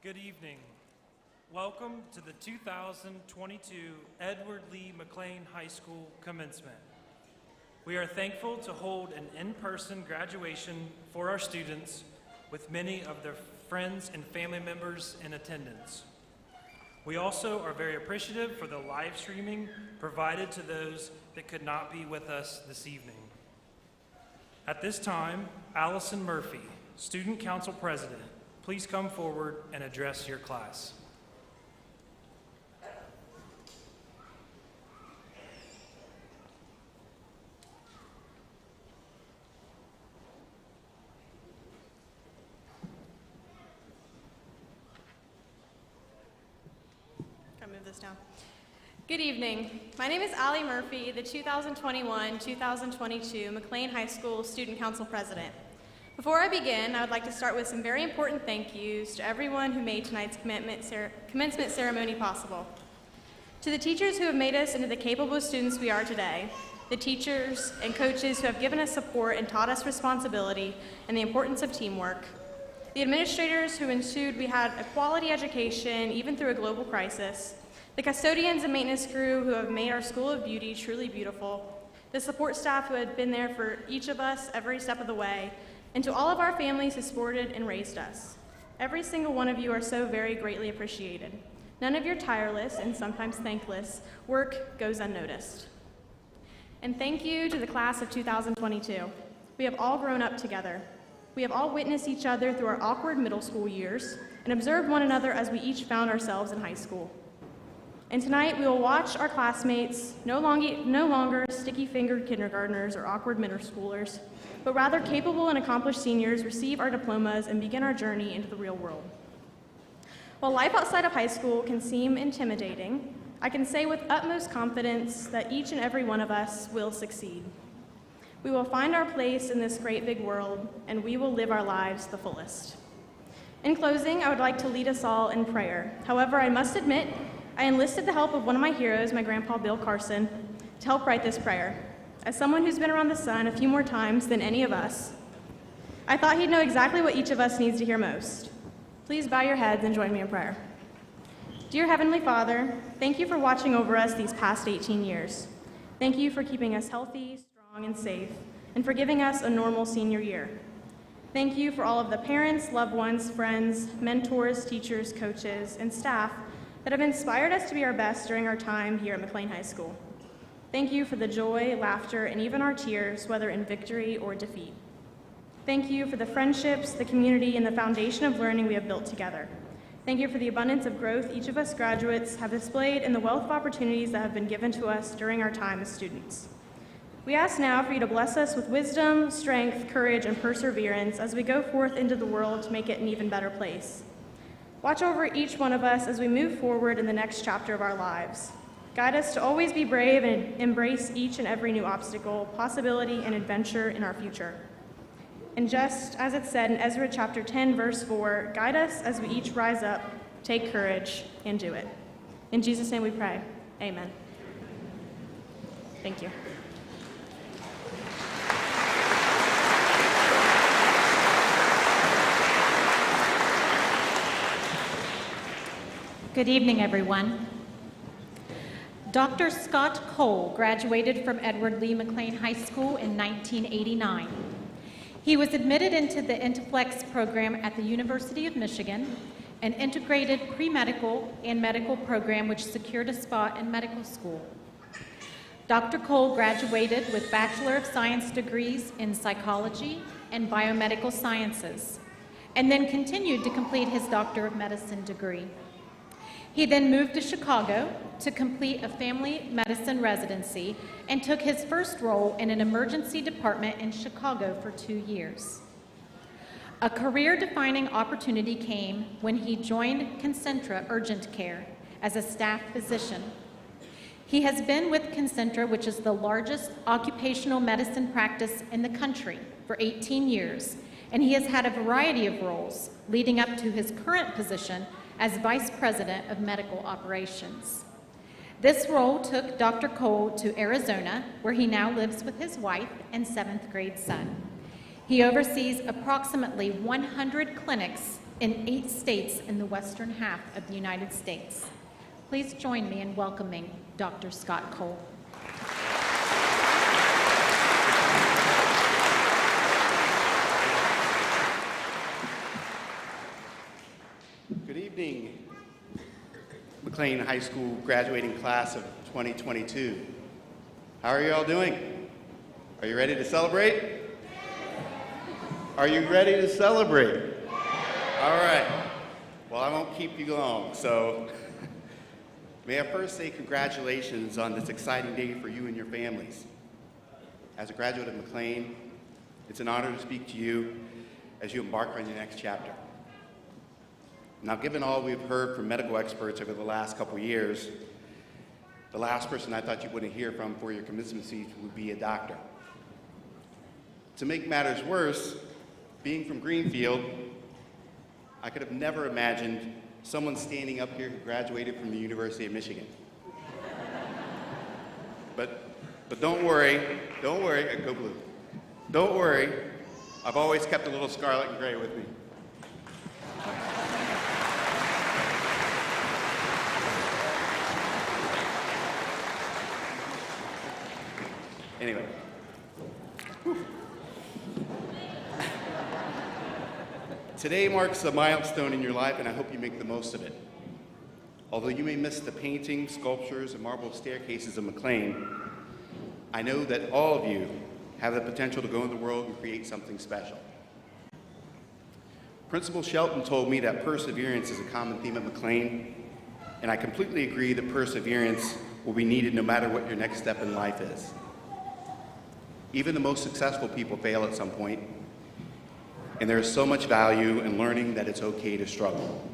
Good evening. Welcome to the 2022 Edward Lee McClain High School Commencement. We are thankful to hold an in-person graduation for our students with many of their friends and family members in attendance. We also are very appreciative for the live streaming provided to those that could not be with us this evening. At this time, Allison Murphy, Student Council President, please come forward and address your class. I'll move this down. Good evening. My name is Allie Murphy, the 2021-2022 McClain High School Student Council President. Before I begin, I would like to start with some very important thank yous to everyone who made tonight's commencement ceremony possible. To the teachers who have made us into the capable students we are today, the teachers and coaches who have given us support and taught us responsibility and the importance of teamwork, the administrators who ensured we had a quality education even through a global crisis, the custodians and maintenance crew who have made our School of Beauty truly beautiful, the support staff who had been there for each of us every step of the way, and to all of our families who supported and raised us. Every single one of you are so very greatly appreciated. None of your tireless and sometimes thankless work goes unnoticed. And thank you to the class of 2022. We have all grown up together. We have all witnessed each other through our awkward middle school years and observed one another as we each found ourselves in high school. And tonight we will watch our classmates, no longer sticky-fingered kindergartners or awkward middle schoolers, but rather capable and accomplished seniors receive our diplomas and begin our journey into the real world. While life outside of high school can seem intimidating, I can say with utmost confidence that each and every one of us will succeed. We will find our place in this great big world, and we will live our lives the fullest. In closing, I would like to lead us all in prayer. However, I must admit, I enlisted the help of one of my heroes, my grandpa Bill Carson, to help write this prayer. As someone who's been around the sun a few more times than any of us, I thought he'd know exactly what each of us needs to hear most. Please bow your heads and join me in prayer. Dear Heavenly Father, thank you for watching over us these past 18 years. Thank you for keeping us healthy, strong, and safe, and for giving us a normal senior year. Thank you for all of the parents, loved ones, friends, mentors, teachers, coaches, and staff that have inspired us to be our best during our time here at McClain High School. Thank you for the joy, laughter, and even our tears, whether in victory or defeat. Thank you for the friendships, the community, and the foundation of learning we have built together. Thank you for the abundance of growth each of us graduates have displayed and the wealth of opportunities that have been given to us during our time as students. We ask now for you to bless us with wisdom, strength, courage, and perseverance as we go forth into the world to make it an even better place. Watch over each one of us as we move forward in the next chapter of our lives. Guide us to always be brave and embrace each and every new obstacle, possibility, and adventure in our future. And just as it said in Ezra chapter 10, verse 4, guide us as we each rise up, take courage, and do it. In Jesus' name we pray. Amen. Thank you. Good evening, everyone. Dr. Scott Cole graduated from Edward Lee McClain High School in 1989. He was admitted into the Interflex program at the University of Michigan, an integrated pre-medical and medical program which secured a spot in medical school. Dr. Cole graduated with Bachelor of Science degrees in psychology and biomedical sciences, and then continued to complete his Doctor of Medicine degree. He then moved to Chicago to complete a family medicine residency and took his first role in an emergency department in Chicago for 2 years. A career-defining opportunity came when he joined Concentra Urgent Care as a staff physician. He has been with Concentra, which is the largest occupational medicine practice in the country, for 18 years, and he has had a variety of roles leading up to his current position as Vice President of Medical Operations. This role took Dr. Cole to Arizona, where he now lives with his wife and 7th grade son. He oversees approximately 100 clinics in 8 states in the western half of the United States. Please join me in welcoming Dr. Scott Cole. Good evening, McClain High School graduating class of 2022. How are you all doing? Are you ready to celebrate? Are you ready to celebrate? All right. Well, I won't keep you long, so may I first say congratulations on this exciting day for you and your families. As a graduate of McClain, it's an honor to speak to you as you embark on your next chapter. Now, given all we've heard from medical experts over the last couple years, the last person I thought you wouldn't hear from for your commencement speech would be a doctor. To make matters worse, being from Greenfield, I could have never imagined someone standing up here who graduated from the University of Michigan. But don't worry, go blue. Don't worry, I've always kept a little scarlet and gray with me. Anyway. Today marks a milestone in your life, and I hope you make the most of it. Although you may miss the paintings, sculptures, and marble staircases of McClain, I know that all of you have the potential to go in the world and create something special. Principal Shelton told me that perseverance is a common theme at McClain, and I completely agree that perseverance will be needed no matter what your next step in life is. Even the most successful people fail at some point, and there is so much value in learning that it's okay to struggle.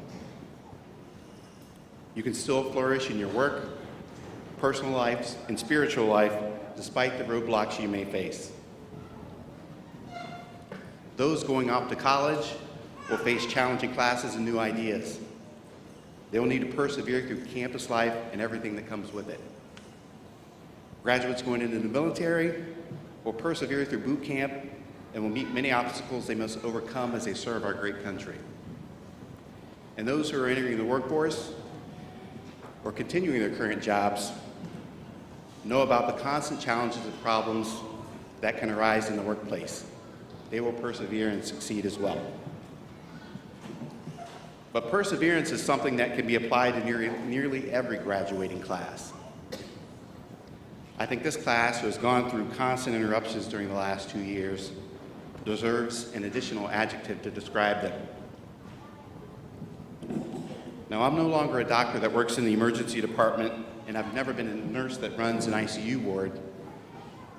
You can still flourish in your work, personal life, and spiritual life, despite the roadblocks you may face. Those going off to college will face challenging classes and new ideas. They will need to persevere through campus life and everything that comes with it. Graduates going into the military will persevere through boot camp and will meet many obstacles they must overcome as they serve our great country. And those who are entering the workforce or continuing their current jobs know about the constant challenges and problems that can arise in the workplace. They will persevere and succeed as well. But perseverance is something that can be applied to nearly every graduating class. I think this class, who has gone through constant interruptions during the last 2 years, deserves an additional adjective to describe them. Now, I'm no longer a doctor that works in the emergency department, and I've never been a nurse that runs an ICU ward,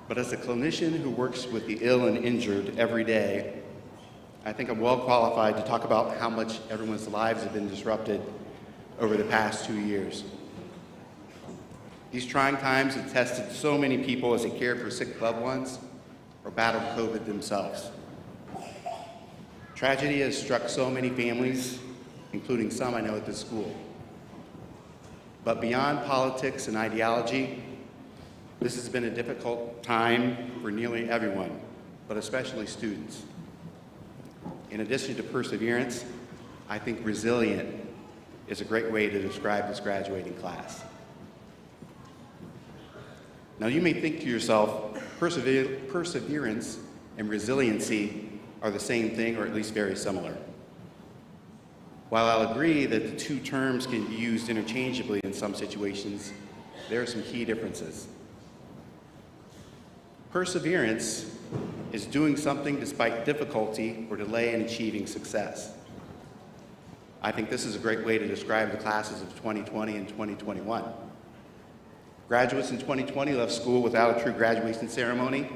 but as a clinician who works with the ill and injured every day, I think I'm well qualified to talk about how much everyone's lives have been disrupted over the past 2 years. These trying times have tested so many people as they cared for sick loved ones or battled COVID themselves. Tragedy has struck so many families, including some I know at this school. But beyond politics and ideology, this has been a difficult time for nearly everyone, but especially students. In addition to perseverance, I think resilient is a great way to describe this graduating class. Now, you may think to yourself, perseverance and resiliency are the same thing, or at least very similar. While I'll agree that the two terms can be used interchangeably in some situations, there are some key differences. Perseverance is doing something despite difficulty or delay in achieving success. I think this is a great way to describe the classes of 2020 and 2021. Graduates in 2020 left school without a true graduation ceremony,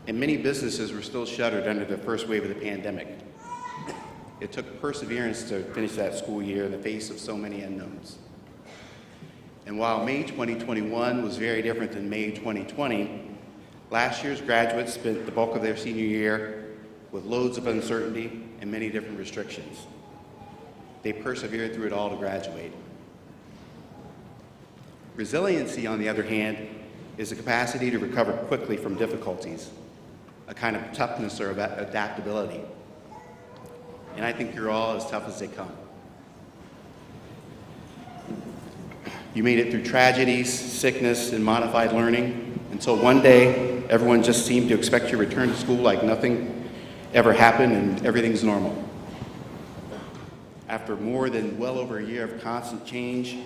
and many businesses were still shuttered under the first wave of the pandemic. It took perseverance to finish that school year in the face of so many unknowns. And while May 2021 was very different than May 2020, last year's graduates spent the bulk of their senior year with loads of uncertainty and many different restrictions. They persevered through it all to graduate. Resiliency, on the other hand, is the capacity to recover quickly from difficulties, a kind of toughness or adaptability. and I think you're all as tough as they come. You made it through tragedies, sickness, and modified learning until one day everyone just seemed to expect your return to school like nothing ever happened and everything's normal. After more than well over a year of constant change,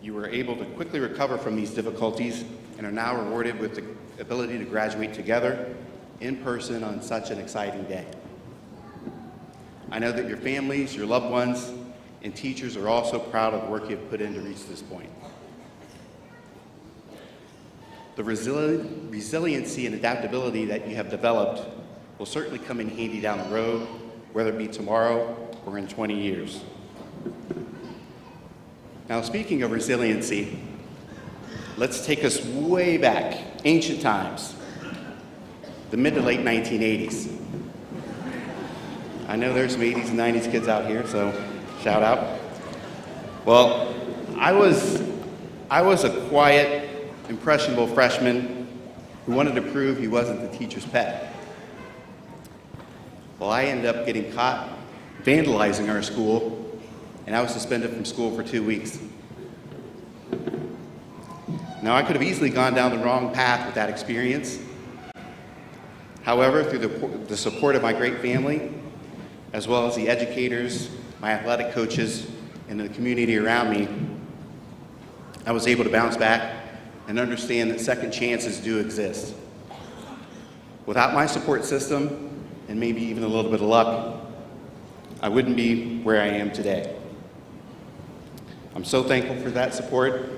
you were able to quickly recover from these difficulties and are now rewarded with the ability to graduate together in person on such an exciting day. I know that your families, your loved ones, and teachers are also proud of the work you've put in to reach this point. The resiliency and adaptability that you have developed will certainly come in handy down the road, whether it be tomorrow or in 20 years. Now, speaking of resiliency, let's take us way back, ancient times, the mid to late 1980s. I know there's some 80s and 90s kids out here, so shout out. Well, I was a quiet, impressionable freshman who wanted to prove he wasn't the teacher's pet. Well, I ended up getting caught vandalizing our school, and I was suspended from school for 2 weeks. Now, I could have easily gone down the wrong path with that experience. However, through the support of my great family, as well as the educators, my athletic coaches, and the community around me, I was able to bounce back and understand that second chances do exist. Without my support system, and maybe even a little bit of luck, I wouldn't be where I am today. I'm so thankful for that support,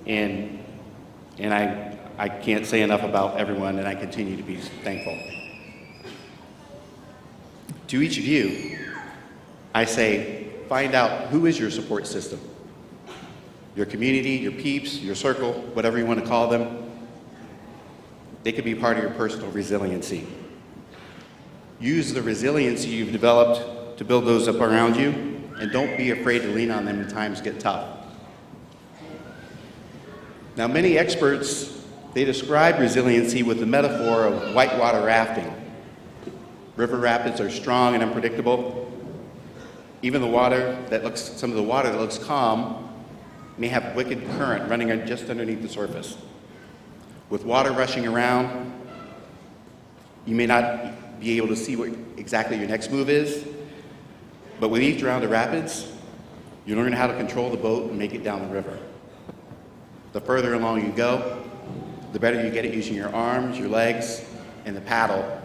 and I can't say enough about everyone, and I continue to be thankful. To each of you, I say, find out who is your support system. Your community, your peeps, your circle, whatever you want to call them. They could be part of your personal resiliency. Use the resiliency you've developed to build those up around you, and don't be afraid to lean on them when times get tough. Now, many experts, they describe resiliency with the metaphor of whitewater rafting. River rapids are strong and unpredictable. Even some of the water that looks calm may have wicked current running just underneath the surface. With water rushing around, you may not be able to see what exactly your next move is, but with each round of rapids, you learn how to control the boat and make it down the river. The further along you go, the better you get at using your arms, your legs, and the paddle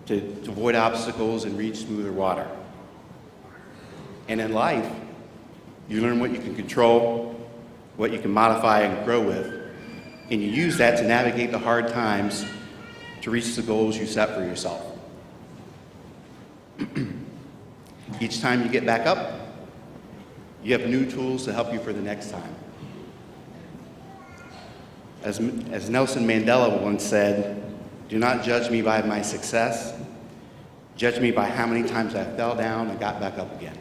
to avoid obstacles and reach smoother water. And in life, you learn what you can control, what you can modify and grow with, and you use that to navigate the hard times to reach the goals you set for yourself. Each time you get back up, you have new tools to help you for the next time. As Nelson Mandela once said, "Do not judge me by my success, judge me by how many times I fell down and got back up again."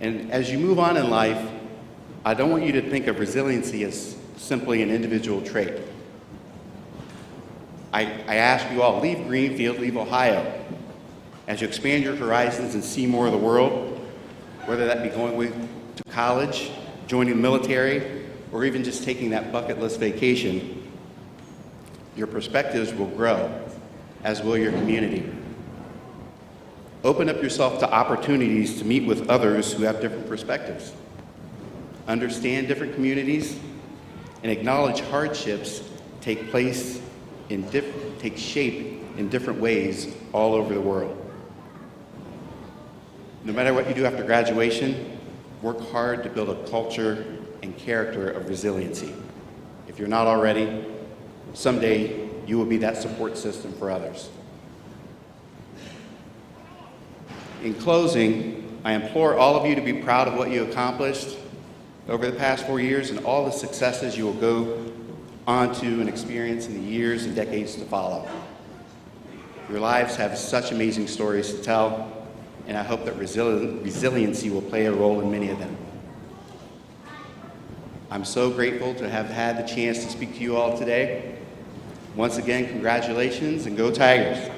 And as you move on in life, I don't want you to think of resiliency as simply an individual trait. I ask you all, leave Greenfield, leave Ohio. As you expand your horizons and see more of the world, whether that be going to college, joining the military, or even just taking that bucket list vacation, your perspectives will grow, as will your community. Open up yourself to opportunities to meet with others who have different perspectives. Understand different communities and acknowledge hardships take shape in different ways all over the world. No matter what you do after graduation, work hard to build a culture and character of resiliency. If you're not already, someday you will be that support system for others. In closing, I implore all of you to be proud of what you accomplished over the past 4 years and all the successes you will go on to and experience in the years and decades to follow. Your lives have such amazing stories to tell, and I hope that resiliency will play a role in many of them. I'm so grateful to have had the chance to speak to you all today. Once again, congratulations and go Tigers.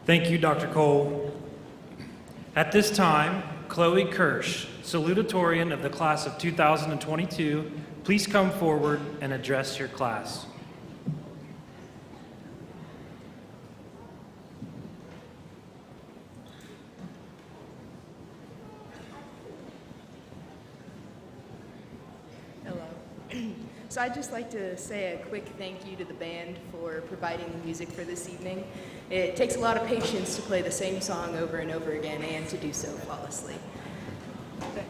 Thank you, Dr. Cole. At this time, Chloe Kirsch, Salutatorian of the class of 2022, please come forward and address your class. Hello. So I'd just like to say a quick thank you to the band for providing the music for this evening. It takes a lot of patience to play the same song over and over again and to do so flawlessly.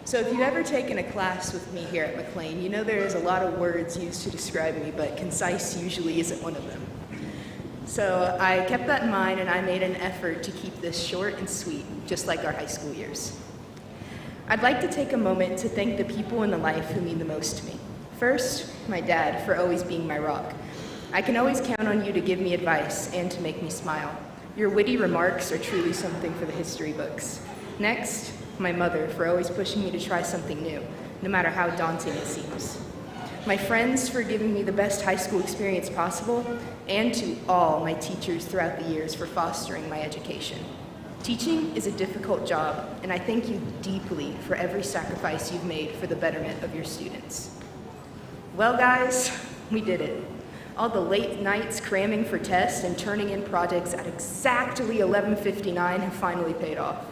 So if you've ever taken a class with me here at McClain, you know there is a lot of words used to describe me, but concise usually isn't one of them. So I kept that in mind and I made an effort to keep this short and sweet, just like our high school years. I'd like to take a moment to thank the people in the life who mean the most to me. First, my dad, for always being my rock. I can always count on you to give me advice and to make me smile. Your witty remarks are truly something for the history books. Next, my mother, for always pushing me to try something new, no matter how daunting it seems. My friends for giving me the best high school experience possible, and to all my teachers throughout the years for fostering my education. Teaching is a difficult job, and I thank you deeply for every sacrifice you've made for the betterment of your students. Well, guys, we did it. All the late nights cramming for tests and turning in projects at exactly 11:59 have finally paid off.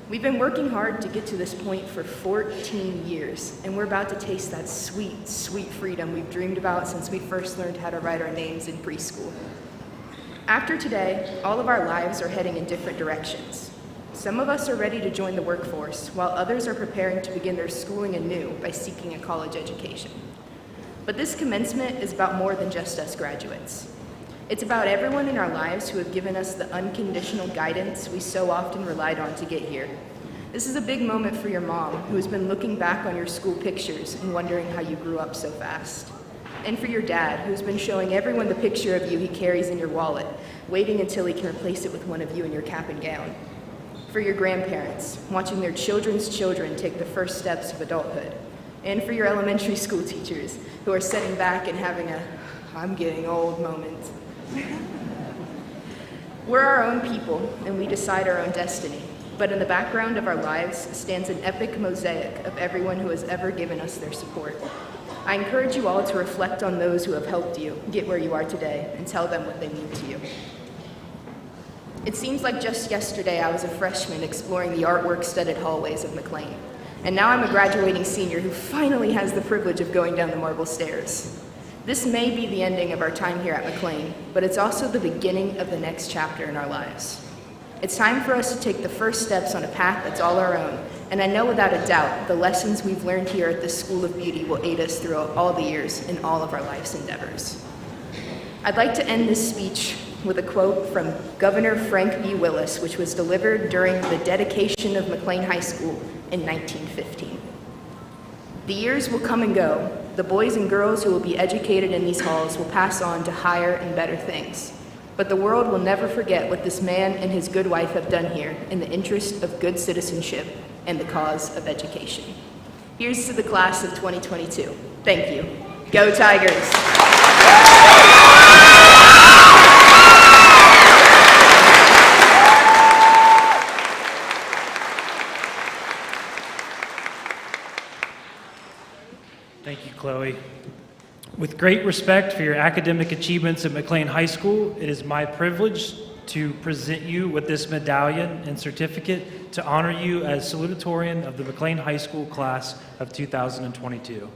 We've been working hard to get to this point for 14 years, and we're about to taste that sweet, sweet freedom we've dreamed about since we first learned how to write our names in preschool. After today, all of our lives are heading in different directions. Some of us are ready to join the workforce, while others are preparing to begin their schooling anew by seeking a college education. But this commencement is about more than just us graduates. It's about everyone in our lives who have given us the unconditional guidance we so often relied on to get here. This is a big moment for your mom, who has been looking back on your school pictures and wondering how you grew up so fast. And for your dad, who's been showing everyone the picture of you he carries in your wallet, waiting until he can replace it with one of you in your cap and gown. For your grandparents, watching their children's children take the first steps of adulthood. And for your elementary school teachers, who are sitting back and having a "I'm getting old" moment. We're our own people, and we decide our own destiny. But in the background of our lives stands an epic mosaic of everyone who has ever given us their support. I encourage you all to reflect on those who have helped you get where you are today and tell them what they mean to you. It seems like just yesterday I was a freshman exploring the artwork-studded hallways of McClain. And now I'm a graduating senior who finally has the privilege of going down the marble stairs. This may be the ending of our time here at McClain, but it's also the beginning of the next chapter in our lives. It's time for us to take the first steps on a path that's all our own, and I know without a doubt the lessons we've learned here at this School of Beauty will aid us throughout all the years in all of our life's endeavors. I'd like to end this speech with a quote from Governor Frank B. Willis, which was delivered during the dedication of McClain High School in 1915. The years will come and go. The boys and girls who will be educated in these halls will pass on to higher and better things. But the world will never forget what this man and his good wife have done here in the interest of good citizenship and the cause of education. Here's to the class of 2022. Thank you. Go Tigers! Thank you, Chloe. With great respect for your academic achievements at McClain High School, it is my privilege to present you with this medallion and certificate to honor you as Salutatorian of the McClain High School class of 2022.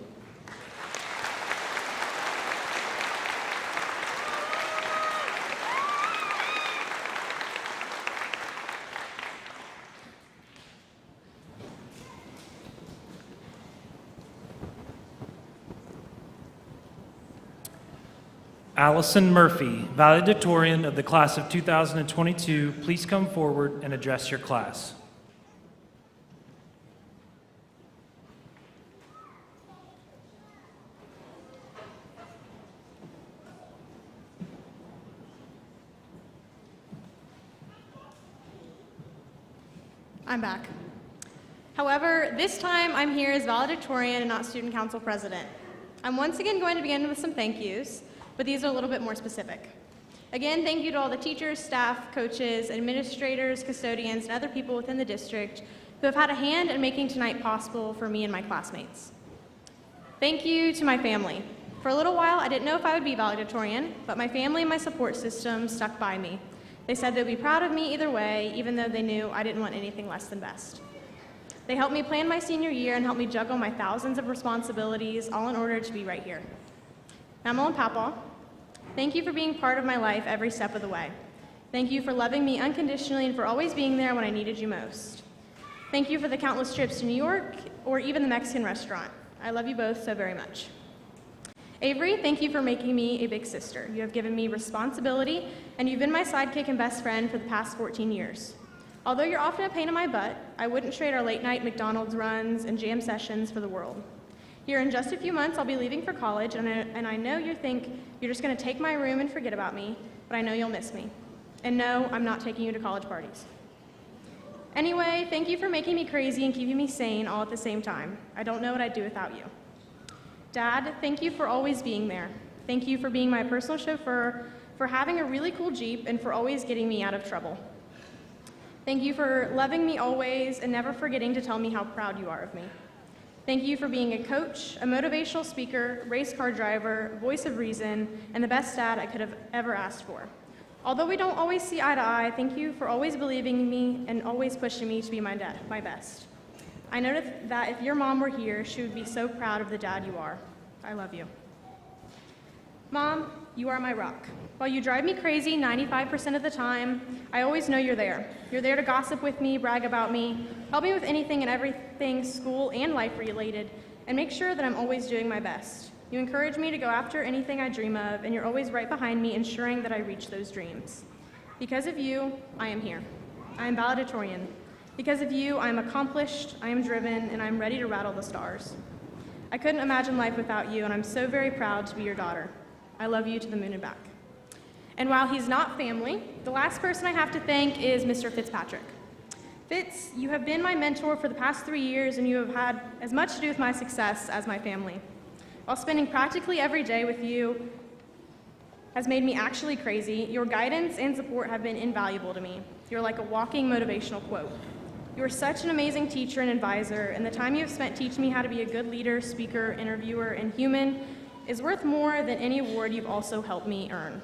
Allison Murphy, Valedictorian of the class of 2022, please come forward and address your class. I'm back. However, this time I'm here as valedictorian and not student council president. I'm once again going to begin with some thank yous, but these are a little bit more specific. Again, thank you to all the teachers, staff, coaches, administrators, custodians, and other people within the district who have had a hand in making tonight possible for me and my classmates. Thank you to my family. For a little while, I didn't know if I would be valedictorian, but my family and my support system stuck by me. They said they'd be proud of me either way, even though they knew I didn't want anything less than best. They helped me plan my senior year and helped me juggle my thousands of responsibilities, all in order to be right here. Mama and Papa, thank you for being part of my life every step of the way. Thank you for loving me unconditionally and for always being there when I needed you most. Thank you for the countless trips to New York or even the Mexican restaurant. I love you both so very much. Avery, thank you for making me a big sister. You have given me responsibility, and you've been my sidekick and best friend for the past 14 years. Although you're often a pain in my butt, I wouldn't trade our late-night McDonald's runs and jam sessions for the world. Here in just a few months, I'll be leaving for college, and I know you think you're just going to take my room and forget about me, but I know you'll miss me. And no, I'm not taking you to college parties. Anyway, thank you for making me crazy and keeping me sane all at the same time. I don't know what I'd do without you. Dad, thank you for always being there. Thank you for being my personal chauffeur, for having a really cool Jeep, and for always getting me out of trouble. Thank you for loving me always and never forgetting to tell me how proud you are of me. Thank you for being a coach, a motivational speaker, race car driver, voice of reason, and the best dad I could have ever asked for. Although we don't always see eye to eye, thank you for always believing in me and always pushing me to be my best. I know that if your mom were here, she would be so proud of the dad you are. I love you. Mom, you are my rock. While you drive me crazy 95% of the time, I always know you're there. You're there to gossip with me, brag about me, help me with anything and everything school and life related, and make sure that I'm always doing my best. You encourage me to go after anything I dream of, and you're always right behind me, ensuring that I reach those dreams. Because of you, I am here. I am valedictorian. Because of you, I am accomplished, I am driven, and I am ready to rattle the stars. I couldn't imagine life without you, and I'm so very proud to be your daughter. I love you to the moon and back. And while he's not family, the last person I have to thank is Mr. Fitzpatrick. Fitz, you have been my mentor for the past 3 years, and you have had as much to do with my success as my family. While spending practically every day with you has made me actually crazy, your guidance and support have been invaluable to me. You're like a walking motivational quote. You are such an amazing teacher and advisor, and the time you have spent teaching me how to be a good leader, speaker, interviewer, and human is worth more than any award you've also helped me earn.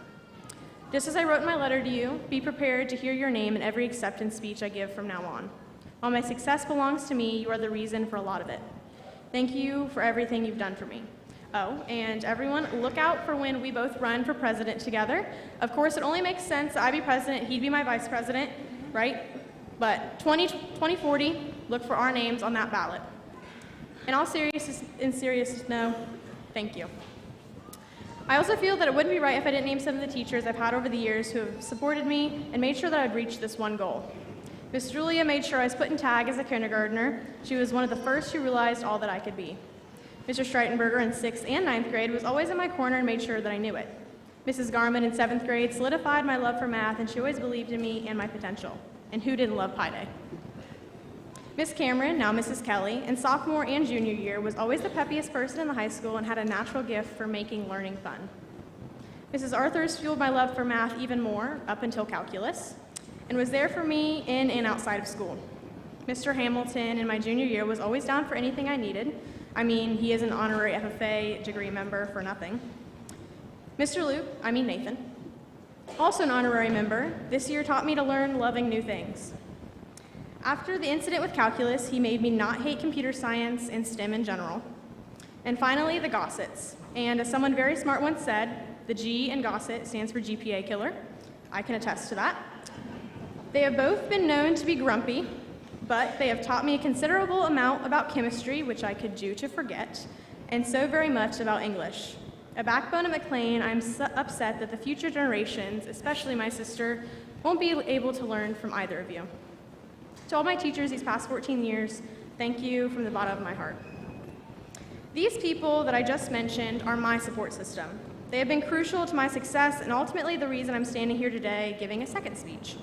Just as I wrote in my letter to you, be prepared to hear your name in every acceptance speech I give from now on. While my success belongs to me, you are the reason for a lot of it. Thank you for everything you've done for me. Oh, and everyone, look out for when we both run for president together. Of course, it only makes sense that I be president, he'd be my vice president, right? But 2040, look for our names on that ballot. In all seriousness, no, thank you. I also feel that it wouldn't be right if I didn't name some of the teachers I've had over the years who have supported me and made sure that I'd reach this one goal. Miss Julia made sure I was put in tag as a kindergartner. She was one of the first who realized all that I could be. Mr. Streitenberger in 6th and 9th grade was always in my corner and made sure that I knew it. Mrs. Garman in 7th grade solidified my love for math, and she always believed in me and my potential. And who didn't love Pi Day? Miss Cameron, now Mrs. Kelly, in sophomore and junior year was always the peppiest person in the high school and had a natural gift for making learning fun. Mrs. Arthurs fueled my love for math even more, up until calculus, and was there for me in and outside of school. Mr. Hamilton in my junior year was always down for anything I needed. I mean, he is an honorary FFA degree member for nothing. Mr. Nathan, also an honorary member, this year taught me to learn loving new things. After the incident with calculus, he made me not hate computer science and STEM in general. And finally, the Gossets. And as someone very smart once said, the G in Gosset stands for GPA killer. I can attest to that. They have both been known to be grumpy, but they have taught me a considerable amount about chemistry, which I could do to forget, and so very much about English. A backbone at McClain, I'm upset that the future generations, especially my sister, won't be able to learn from either of you. To all my teachers these past 14 years, thank you from the bottom of my heart. These people that I just mentioned are my support system. They have been crucial to my success and ultimately the reason I'm standing here today giving a second speech.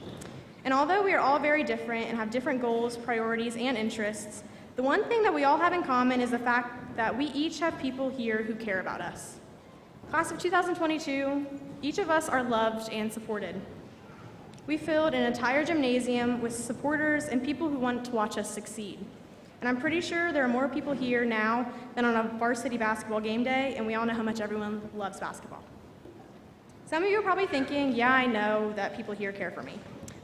And although we are all very different and have different goals, priorities, and interests, the one thing that we all have in common is the fact that we each have people here who care about us. Class of 2022, each of us are loved and supported. We filled an entire gymnasium with supporters and people who want to watch us succeed. And I'm pretty sure there are more people here now than on a varsity basketball game day, and we all know how much everyone loves basketball. Some of you are probably thinking, yeah, I know that people here care for me.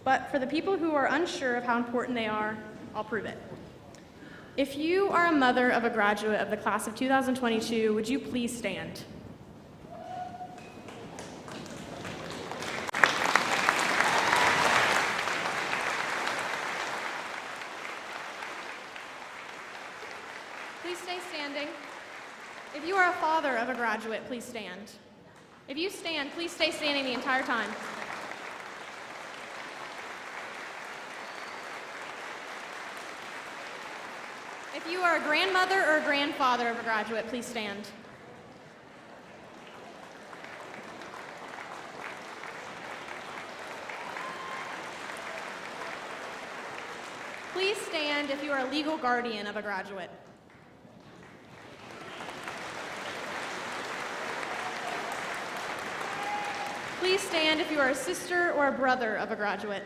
But for the people who are unsure of how important they are, I'll prove it. If you are a mother of a graduate of the class of 2022, would you please stand? Please stay standing. If you are a father of a graduate, please stand. If you stand, please stay standing the entire time. If you are a grandmother or a grandfather of a graduate, please stand. Please stand if you are a legal guardian of a graduate. Please stand if you are a sister or a brother of a graduate.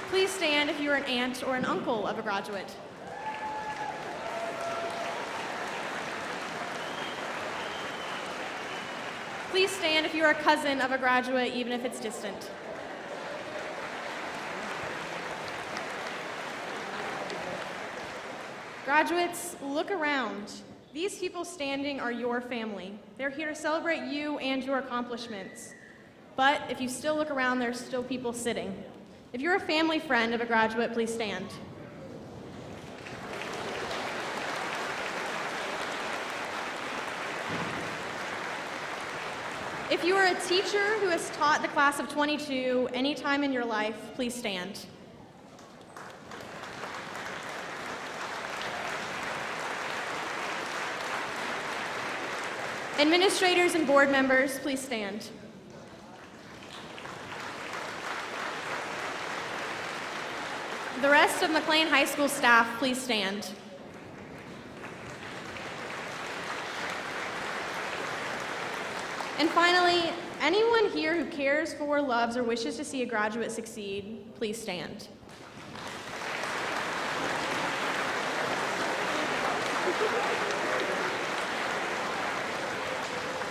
Please stand if you are an aunt or an uncle of a graduate. Please stand if you are a cousin of a graduate, even if it's distant. Graduates, look around. These people standing are your family. They're here to celebrate you and your accomplishments. But if you still look around, there's still people sitting. If you're a family friend of a graduate, please stand. If you are a teacher who has taught the class of 22 any time in your life, please stand. Administrators and board members, please stand. The rest of McClain High School staff, please stand. And finally, anyone here who cares for, loves, or wishes to see a graduate succeed, please stand.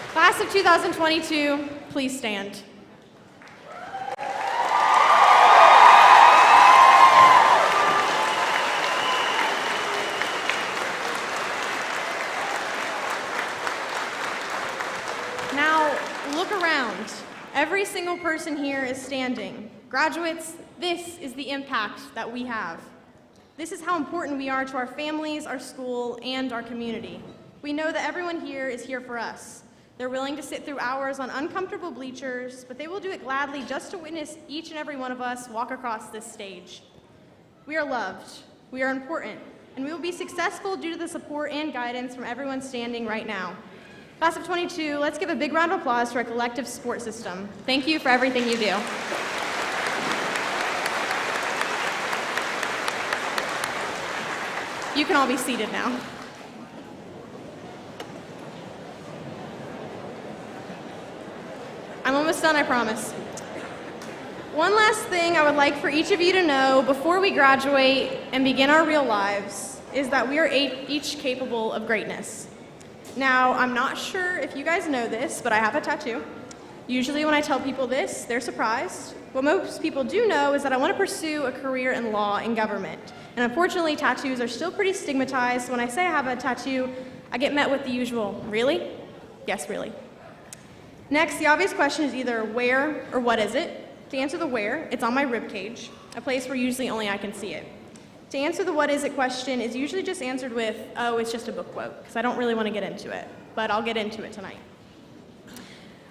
Class of 2022, please stand. Now, look around. Every single person here is standing. Graduates, this is the impact that we have. This is how important we are to our families, our school, and our community. We know that everyone here is here for us. They're willing to sit through hours on uncomfortable bleachers, but they will do it gladly just to witness each and every one of us walk across this stage. We are loved, we are important, and we will be successful due to the support and guidance from everyone standing right now. Class of 22, let's give a big round of applause to our collective support system. Thank you for everything you do. You can all be seated now. I'm almost done, I promise. One last thing I would like for each of you to know before we graduate and begin our real lives is that we are each capable of greatness. Now, I'm not sure if you guys know this, but I have a tattoo. Usually when I tell people this, they're surprised. What most people do know is that I want to pursue a career in law and government. And unfortunately, tattoos are still pretty stigmatized, so when I say I have a tattoo, I get met with the usual, really? Yes, really. Next, the obvious question is either where or what is it? To answer the where, it's on my rib cage, a place where usually only I can see it. To answer the what is it question is usually just answered with, oh, it's just a book quote, because I don't really want to get into it, but I'll get into it tonight.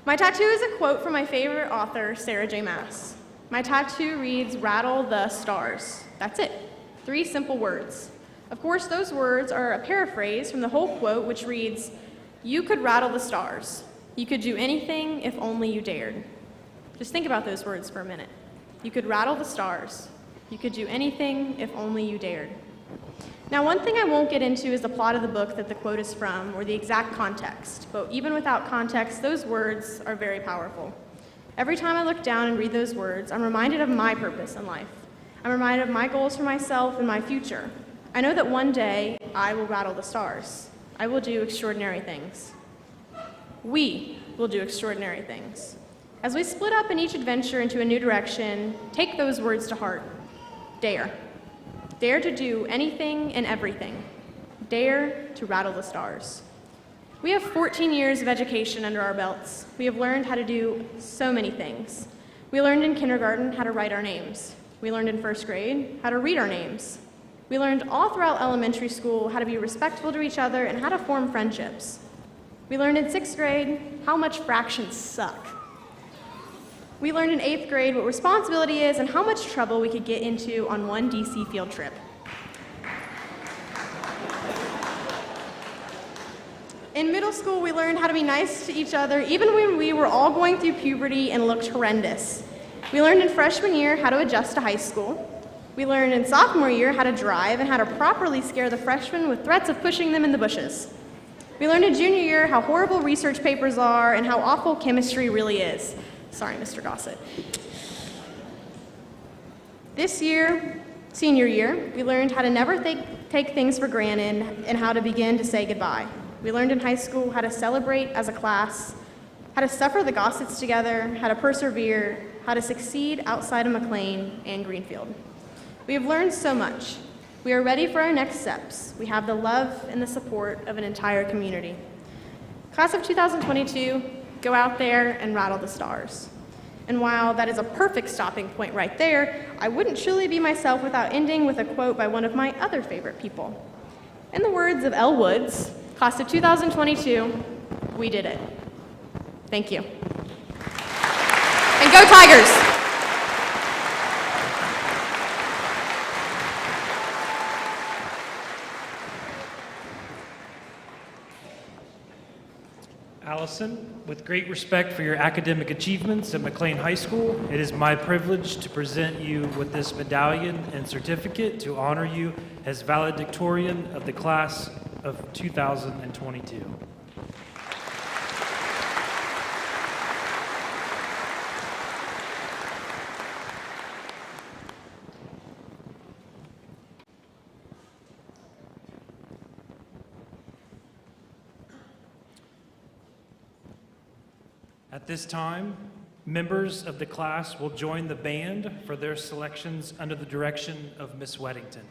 My tattoo is a quote from my favorite author, Sarah J. Maas. My tattoo reads, rattle the stars. That's it. 3 simple words. Of course, those words are a paraphrase from the whole quote, which reads, you could rattle the stars. You could do anything if only you dared. Just think about those words for a minute. You could rattle the stars. You could do anything if only you dared. Now, one thing I won't get into is the plot of the book that the quote is from or the exact context, but even without context, those words are very powerful. Every time I look down and read those words, I'm reminded of my purpose in life. I'm reminded of my goals for myself and my future. I know that one day I will rattle the stars. I will do extraordinary things. We will do extraordinary things. As we split up in each adventure into a new direction, take those words to heart. Dare. Dare to do anything and everything. Dare to rattle the stars. We have 14 years of education under our belts. We have learned how to do so many things. We learned in kindergarten how to write our names. We learned in first grade how to read our names. We learned all throughout elementary school how to be respectful to each other and how to form friendships. We learned in 6th grade how much fractions suck. We learned in 8th grade what responsibility is and how much trouble we could get into on one DC field trip. In middle school, we learned how to be nice to each other even when we were all going through puberty and looked horrendous. We learned in freshman year how to adjust to high school. We learned in sophomore year how to drive and how to properly scare the freshmen with threats of pushing them in the bushes. We learned in junior year how horrible research papers are and how awful chemistry really is. Sorry, Mr. Gossett. This year, senior year, we learned how to never take things for granted and how to begin to say goodbye. We learned in high school how to celebrate as a class, how to suffer the Gossets together, how to persevere, how to succeed outside of McClain and Greenfield. We have learned so much. We are ready for our next steps. We have the love and the support of an entire community. Class of 2022, go out there and rattle the stars. And while that is a perfect stopping point right there, I wouldn't truly be myself without ending with a quote by one of my other favorite people. In the words of Elle Woods, class of 2022, we did it. Thank you. And go Tigers! Allison, with great respect for your academic achievements at McClain High School, it is my privilege to present you with this medallion and certificate to honor you as Valedictorian of the class of 2022. At this time, members of the class will join the band for their selections under the direction of Miss Weddington.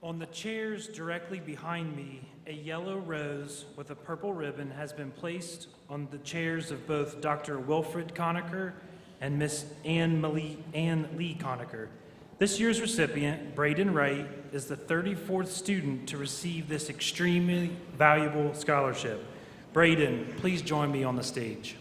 On the chairs directly behind me, a yellow rose with a purple ribbon has been placed on the chairs of both Dr. Wilfred Conacher and Miss Ann Lee Conacher. This year's recipient, Braden Wright, is the 34th student to receive this extremely valuable scholarship. Braden, please join me on the stage.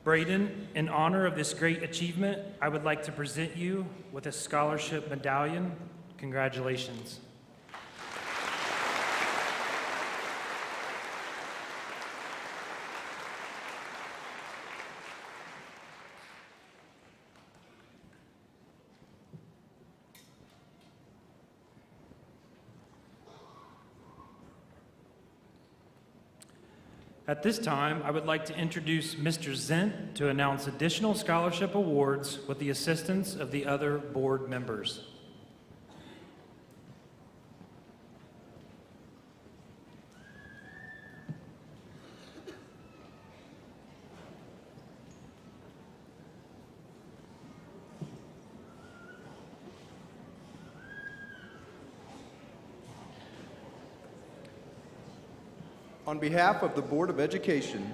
Braden, in honor of this great achievement, I would like to present you with a scholarship medallion. Congratulations. At this time, I would like to introduce Mr. Zent to announce additional scholarship awards with the assistance of the other board members. On behalf of the Board of Education,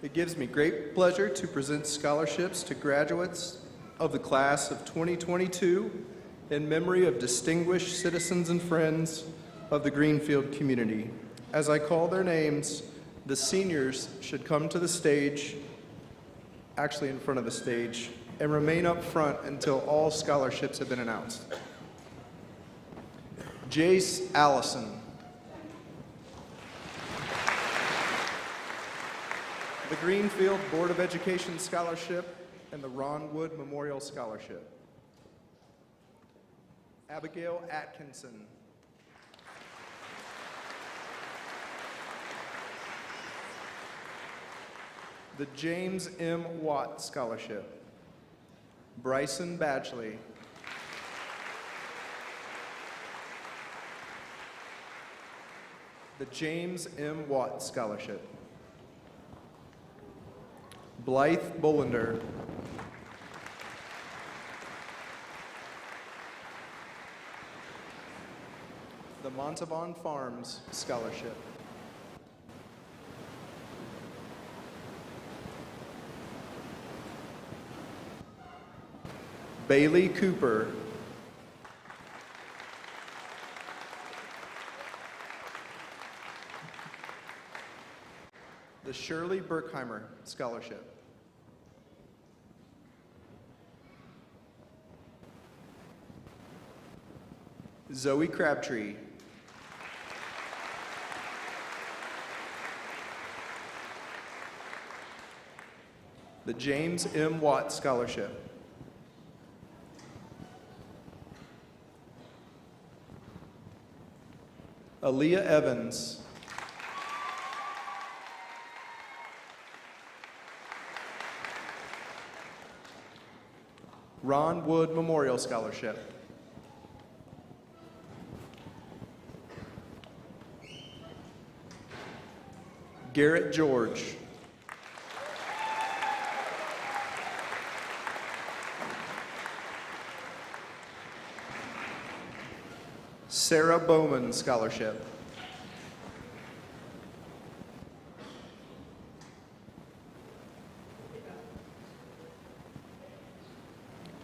it gives me great pleasure to present scholarships to graduates of the class of 2022 in memory of distinguished citizens and friends of the Greenfield community. As I call their names, the seniors should come to the stage, actually in front of the stage, and remain up front until all scholarships have been announced. Jace Allison. The Greenfield Board of Education Scholarship and the Ron Wood Memorial Scholarship. Abigail Atkinson. The James M. Watt Scholarship. Bryson Badgley. The James M. Watt Scholarship. Blythe Bollender. The Montavon Farms Scholarship. Bailey Cooper. The Shirley Berkheimer Scholarship. Zoe Crabtree. The James M. Watt Scholarship. Aaliyah Evans. Ron Wood Memorial Scholarship. Garrett George. Sarah Bowman Scholarship.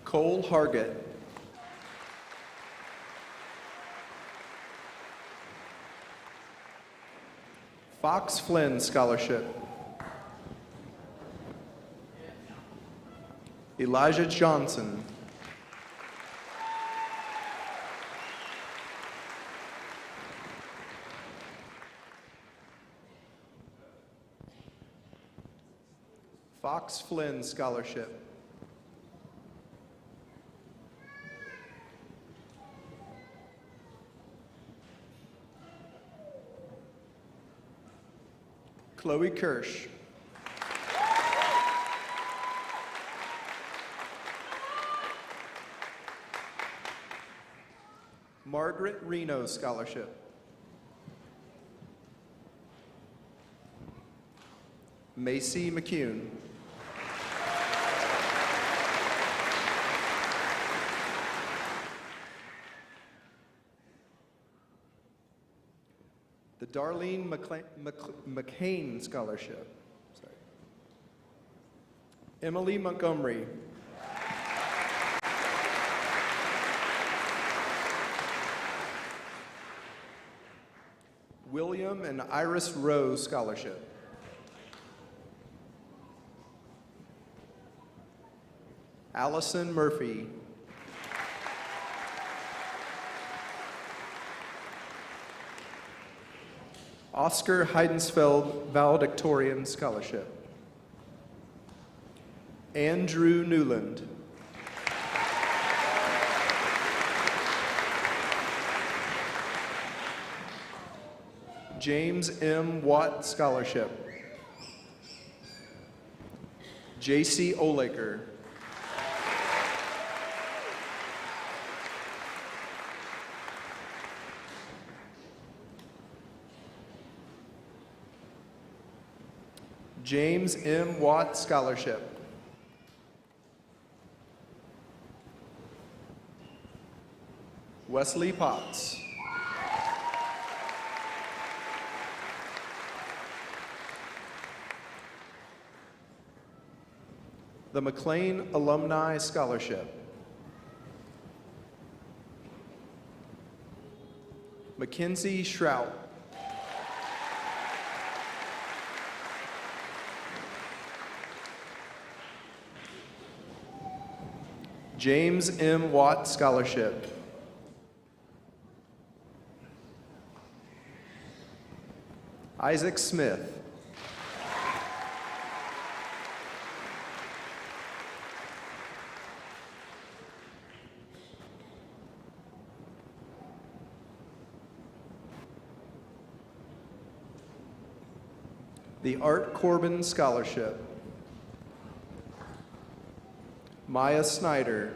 Cole Hargett. Fox Flynn Scholarship. Elijah Johnson. Fox Flynn Scholarship. Chloe Kirsch. Margaret Reno Scholarship. Macy McCune. The Darlene McCain Scholarship. Sorry. Emily Montgomery. William and Iris Rose Scholarship. Allison Murphy. Oscar Heidensfeld Valedictorian Scholarship. Andrew Newland. James M. Watt Scholarship. J.C. Olaker. James M. Watt Scholarship. Wesley Potts. The McClain Alumni Scholarship. Mackenzie Shrout. James M. Watt Scholarship. Isaac Smith. The Art Corbin Scholarship. Maya Snyder.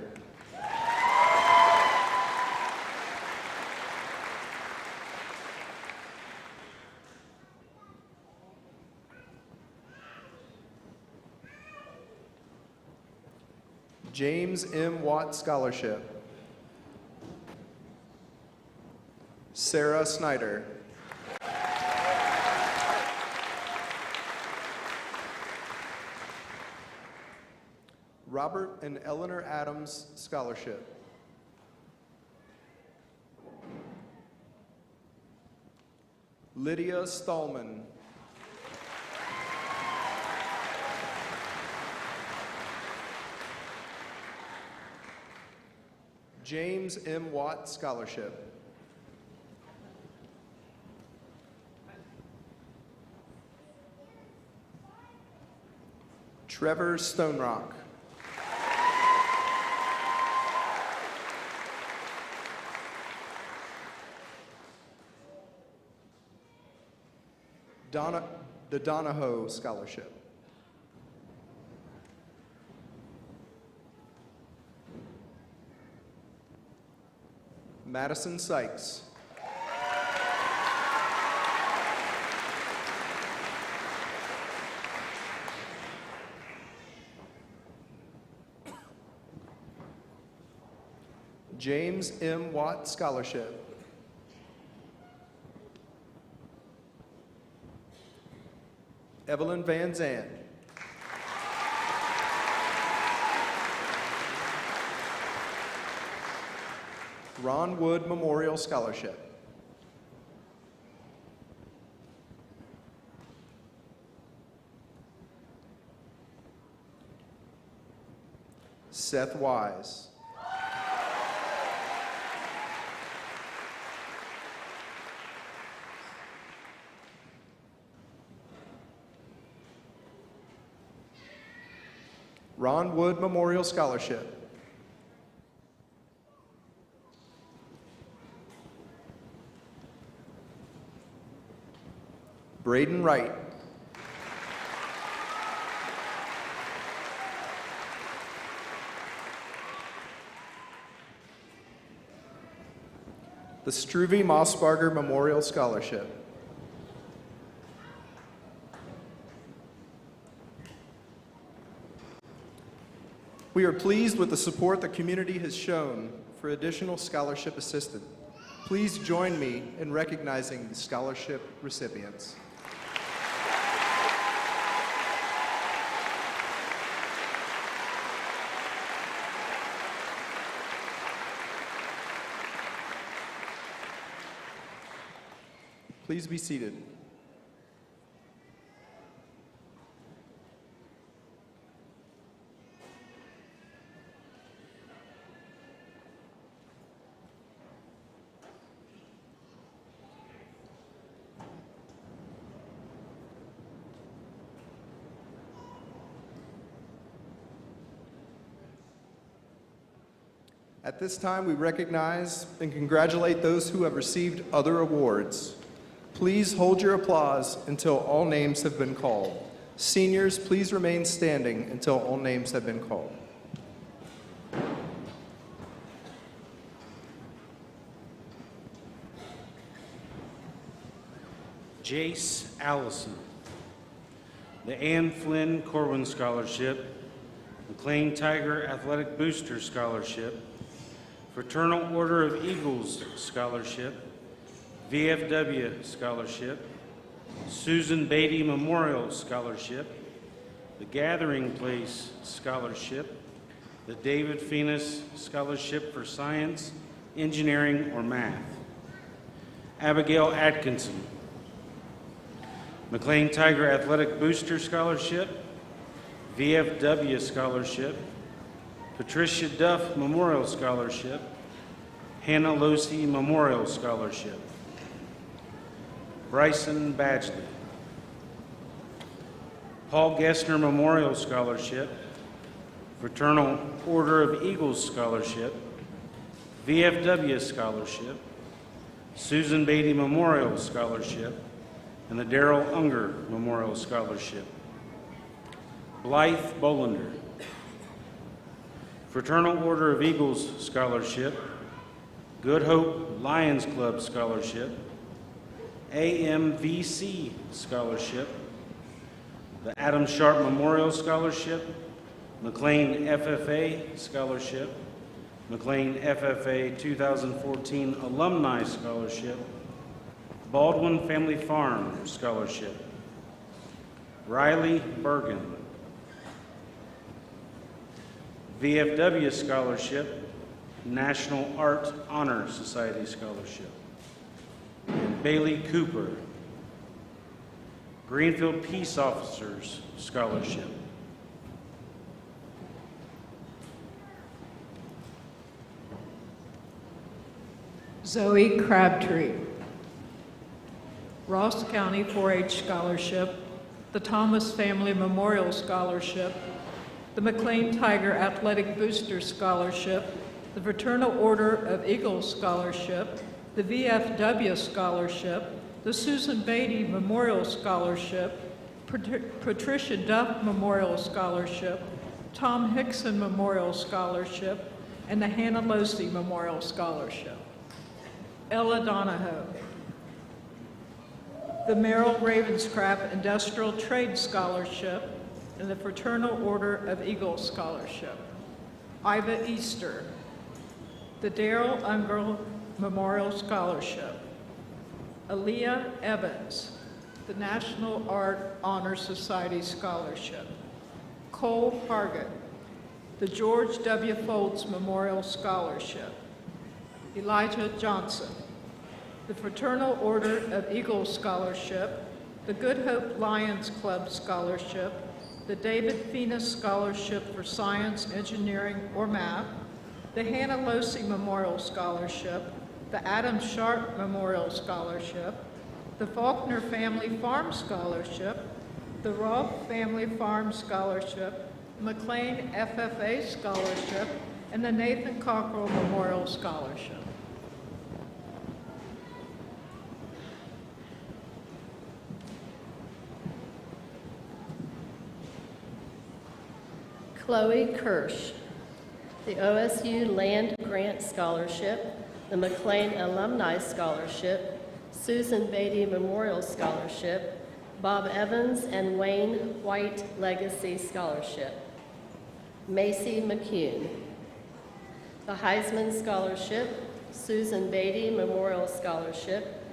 James M. Watt Scholarship. Sarah Snyder. Robert and Eleanor Adams Scholarship. Lydia Stallman. James M. Watt Scholarship. Trevor Stonerock. The Donahoe Scholarship. Madison Sykes. James M. Watt Scholarship. Evelyn Van Zandt. Ron Wood Memorial Scholarship. Seth Wise. Ron Wood Memorial Scholarship. Braden Wright. The the Struve Mossbarger Memorial Scholarship. We are pleased with the support the community has shown for additional scholarship assistance. Please join me in recognizing the scholarship recipients. Please be seated. At this time, we recognize and congratulate those who have received other awards. Please hold your applause until all names have been called. Seniors, please remain standing until all names have been called. Jace Allison, the Ann Flynn Corwin Scholarship, McClain Tiger Athletic Booster Scholarship, Fraternal Order of Eagles Scholarship, VFW Scholarship, Susan Beatty Memorial Scholarship, the Gathering Place Scholarship, the David Phoenix Scholarship for Science, Engineering, or Math. Abigail Atkinson, McClain Tiger Athletic Booster Scholarship, VFW Scholarship, Patricia Duff Memorial Scholarship, Hannah Losey Memorial Scholarship. Bryson Badgley, Paul Gessner Memorial Scholarship, Fraternal Order of Eagles Scholarship, VFW Scholarship, Susan Beatty Memorial Scholarship, and the Darrell Unger Memorial Scholarship. Blythe Bolander, Fraternal Order of Eagles Scholarship, Good Hope Lions Club Scholarship, AMVC Scholarship, the Adam Sharp Memorial Scholarship, McClain FFA Scholarship, McClain FFA 2014 Alumni Scholarship, Baldwin Family Farm Scholarship, Riley Bergen, VFW Scholarship, National Art Honor Society Scholarship, and Bailey Cooper, Greenfield Peace Officers Scholarship. Zoe Crabtree, Ross County 4-H Scholarship, the Thomas Family Memorial Scholarship, the McClain Tiger Athletic Booster Scholarship, the Fraternal Order of Eagles Scholarship, the VFW Scholarship, the Susan Beatty Memorial Scholarship, Patricia Duff Memorial Scholarship, Tom Hickson Memorial Scholarship, and the Hannah Losey Memorial Scholarship. Ella Donahoe, the Merrill Ravenscraft Industrial Trade Scholarship, and the Fraternal Order of Eagles Scholarship. Iva Easter, the Darrell Unger Memorial Scholarship. Aaliyah Evans, the National Art Honor Society Scholarship. Cole Hargett, the George W. Folds Memorial Scholarship. Elijah Johnson, the Fraternal Order of Eagles Scholarship, the Good Hope Lions Club Scholarship, the David Phoenix Scholarship for Science, Engineering, or Math, the Hannah Losey Memorial Scholarship, the Adam Sharp Memorial Scholarship, the Faulkner Family Farm Scholarship, the Rolfe Family Farm Scholarship, McClain FFA Scholarship, and the Nathan Cockrell Memorial Scholarship. Chloe Kirsch, the OSU Land Grant Scholarship, the McClain Alumni Scholarship, Susan Beatty Memorial Scholarship, Bob Evans and Wayne White Legacy Scholarship, Macy McCune, the Heisman Scholarship, Susan Beatty Memorial Scholarship,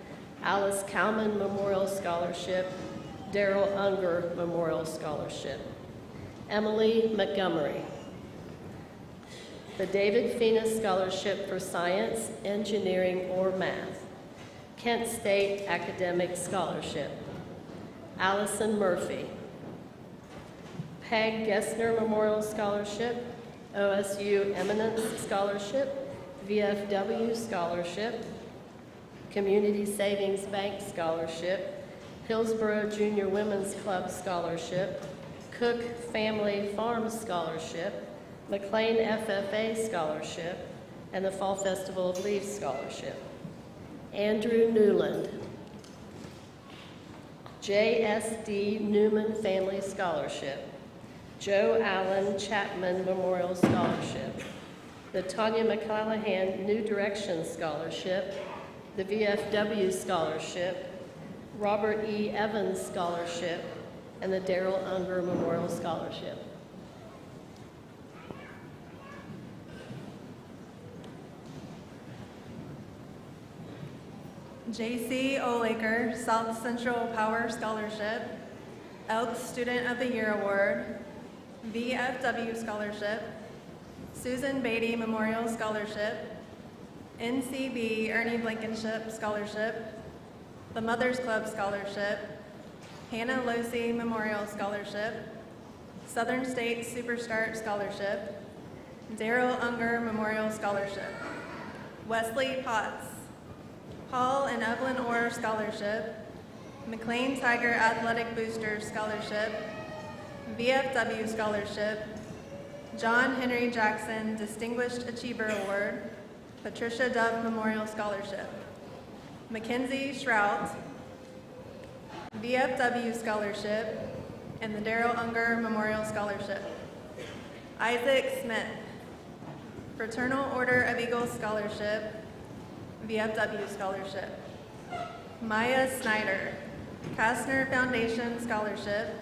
Alice Cowman Memorial Scholarship, Darrell Unger Memorial Scholarship, Emily Montgomery, the David Finas Scholarship for Science, Engineering, or Math, Kent State Academic Scholarship, Allison Murphy, Peg Gessner Memorial Scholarship, OSU Eminence Scholarship, VFW Scholarship, Community Savings Bank Scholarship, Hillsborough Junior Women's Club Scholarship, Cook Family Farm Scholarship, McClain FFA Scholarship, and the Fall Festival of Leaves Scholarship. Andrew Newland, JSD Newman Family Scholarship, Joe Allen Chapman Memorial Scholarship, the Tanya McClellan New Direction Scholarship, the VFW Scholarship, Robert E. Evans Scholarship, and the Darrell Unger Memorial Scholarship. J.C. Olaker, South Central Power Scholarship, Elks Student of the Year Award, VFW Scholarship, Susan Beatty Memorial Scholarship, NCB Ernie Blankenship Scholarship, the Mothers Club Scholarship, Hannah Losey Memorial Scholarship, Southern State Superstart Scholarship, Darrell Unger Memorial Scholarship, Wesley Potts, Paul and Evelyn Orr Scholarship, McClain Tiger Athletic Boosters Scholarship, VFW Scholarship, John Henry Jackson Distinguished Achiever Award, Patricia Dove Memorial Scholarship, Mackenzie Shrout, VFW Scholarship, and the Darrell Unger Memorial Scholarship. Isaac Smith, Fraternal Order of Eagles Scholarship, VFW Scholarship. Maya Snyder, Kastner Foundation Scholarship,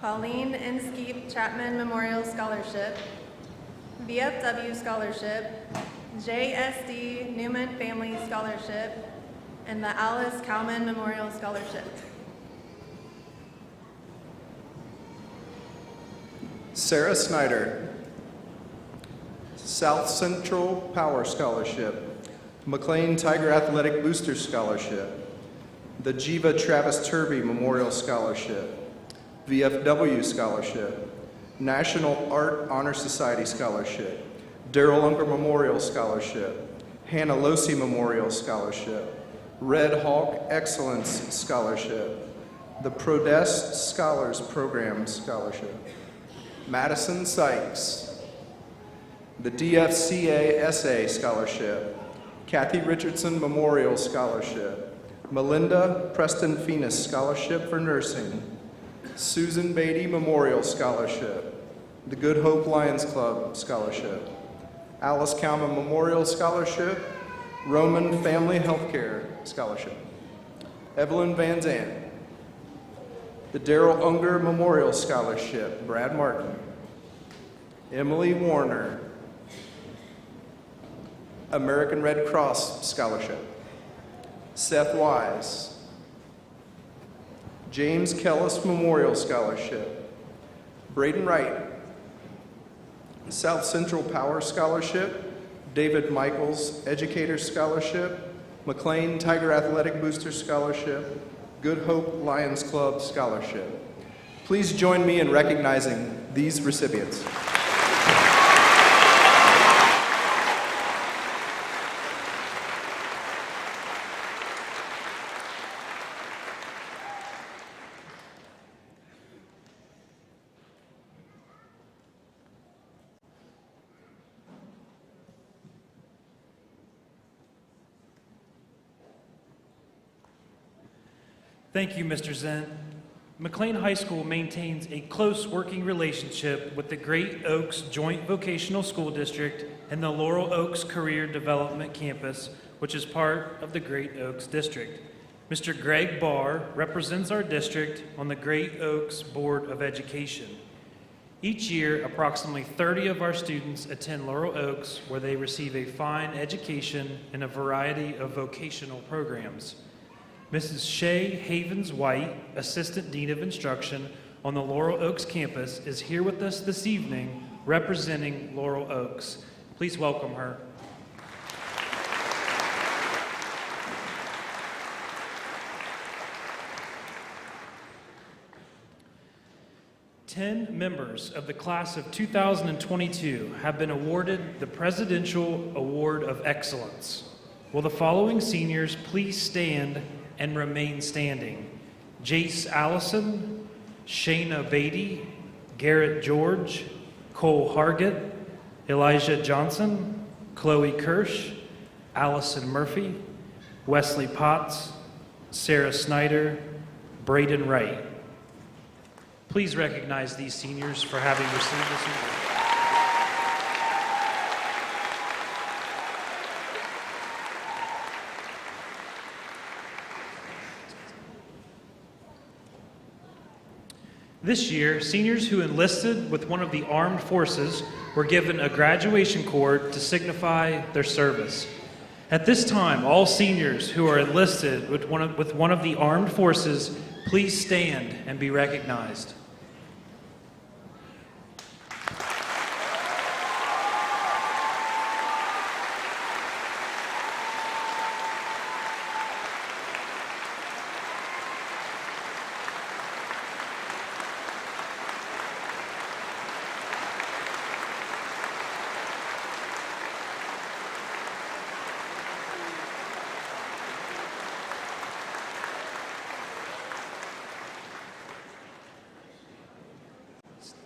Pauline Inskeep Chapman Memorial Scholarship, VFW Scholarship, JSD Newman Family Scholarship, and the Alice Cowman Memorial Scholarship. Sarah Snyder, South Central Power Scholarship, McClain Tiger Athletic Booster Scholarship, the Jiva Travis Turvey Memorial Scholarship, VFW Scholarship, National Art Honor Society Scholarship, Darrell Unger Memorial Scholarship, Hannah Losey Memorial Scholarship, Red Hawk Excellence Scholarship, the Prodest Scholars Program Scholarship, Madison Sykes, the DFCA SA Scholarship, Kathy Richardson Memorial Scholarship, Melinda Preston Finas Scholarship for Nursing, Susan Beatty Memorial Scholarship, the Good Hope Lions Club Scholarship, Alice Cowman Memorial Scholarship, Roman Family Healthcare Scholarship, Evelyn Van Zandt, the Darrell Unger Memorial Scholarship, Brad Martin, Emily Warner, American Red Cross Scholarship, Seth Wise, James Kellis Memorial Scholarship, Braden Wright, South Central Power Scholarship, David Michaels Educator Scholarship, McClain Tiger Athletic Booster Scholarship, Good Hope Lions Club Scholarship. Please join me in recognizing these recipients. Thank you, Mr. Zent. McClain High School maintains a close working relationship with the Great Oaks Joint Vocational School District and the Laurel Oaks Career Development Campus, which is part of the Great Oaks District. Mr. Greg Barr represents our district on the Great Oaks Board of Education. Each year, approximately 30 of our students attend Laurel Oaks, where they receive a fine education in a variety of vocational programs. Mrs. Shay Havens-White, Assistant Dean of Instruction on the Laurel Oaks campus, is here with us this evening representing Laurel Oaks. Please welcome her. Ten members of the class of 2022 have been awarded the Presidential Award of Excellence. Will the following seniors please stand and remain standing? Jace Allison, Shayna Beatty, Garrett George, Cole Hargett, Elijah Johnson, Chloe Kirsch, Allison Murphy, Wesley Potts, Sarah Snyder, Braden Wright. Please recognize these seniors for having received this award. This year, seniors who enlisted with one of the armed forces were given a graduation cord to signify their service. At this time, all seniors who are enlisted with one of the armed forces, please stand and be recognized.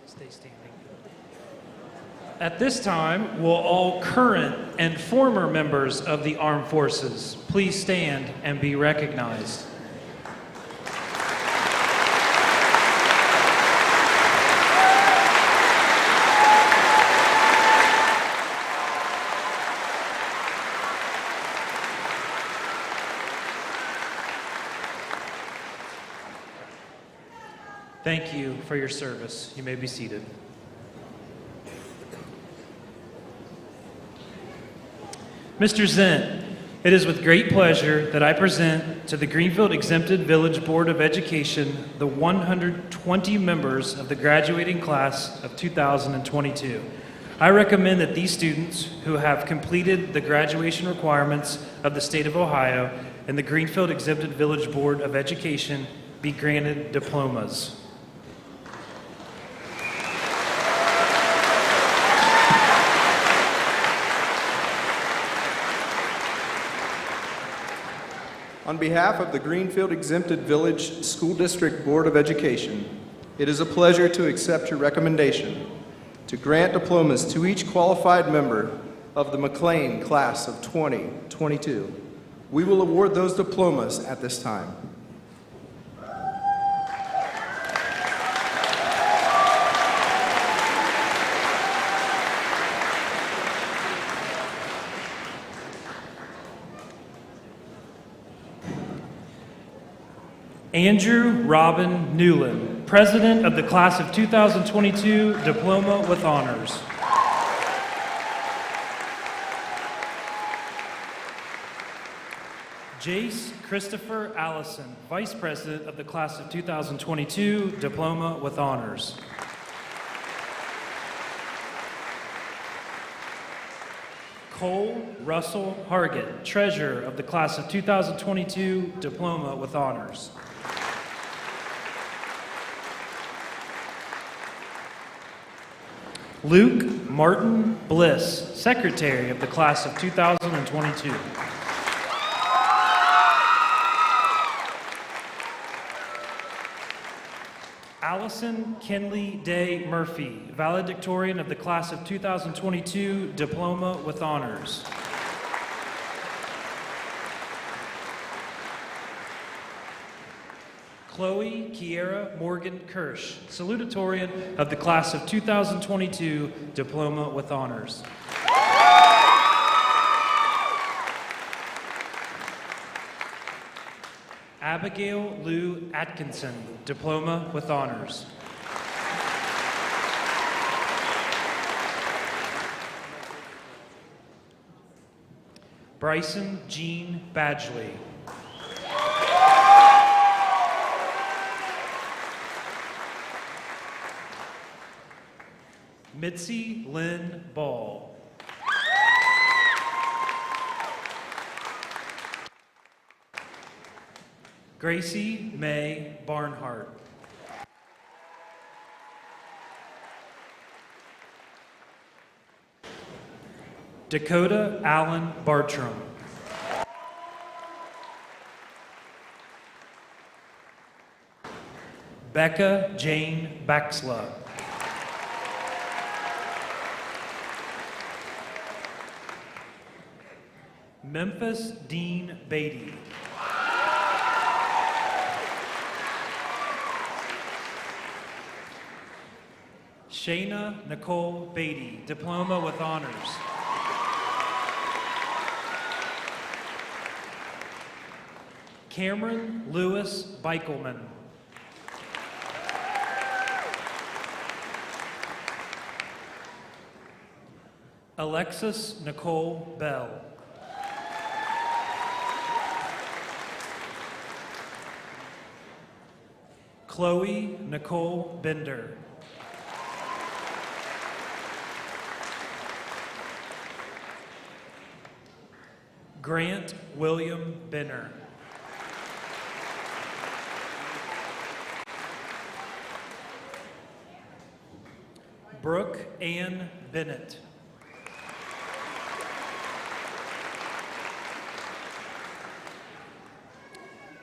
Stay standing. At this time, will all current and former members of the armed forces please stand and be recognized? Thank you for your service. You may be seated. Mr. Zent, it is with great pleasure that I present to the Greenfield Exempted Village Board of Education the 120 members of the graduating class of 2022. I recommend that these students who have completed the graduation requirements of the state of Ohio and the Greenfield Exempted Village Board of Education be granted diplomas. On behalf of the Greenfield Exempted Village School District Board of Education, it is a pleasure to accept your recommendation to grant diplomas to each qualified member of the McClain class of 2022. We will award those diplomas at this time. Andrew Robin Newland, President of the Class of 2022, Diploma with Honors. Jace Christopher Allison, Vice President of the Class of 2022, Diploma with Honors. Cole Russell Hargett, Treasurer of the Class of 2022, Diploma with Honors. Luke Martin Bliss, Secretary of the Class of 2022. Allison Kinley Day Murphy, Valedictorian of the Class of 2022, Diploma with Honors. Chloe Kiera Morgan Kirsch, Salutatorian of the class of 2022, Diploma with Honors. Abigail Lou Atkinson, Diploma with Honors. Bryson Jean Badgley. Mitzi Lynn Ball. Gracie May Barnhart. Dakota Allen Bartram. Becca Jane Baxla. Memphis Dean Beatty. Shayna Nicole Beatty, Diploma with Honors. Cameron Lewis Beichelman. Alexis Nicole Bell. Chloe Nicole Bender. Grant William Benner. Brooke Ann Bennett.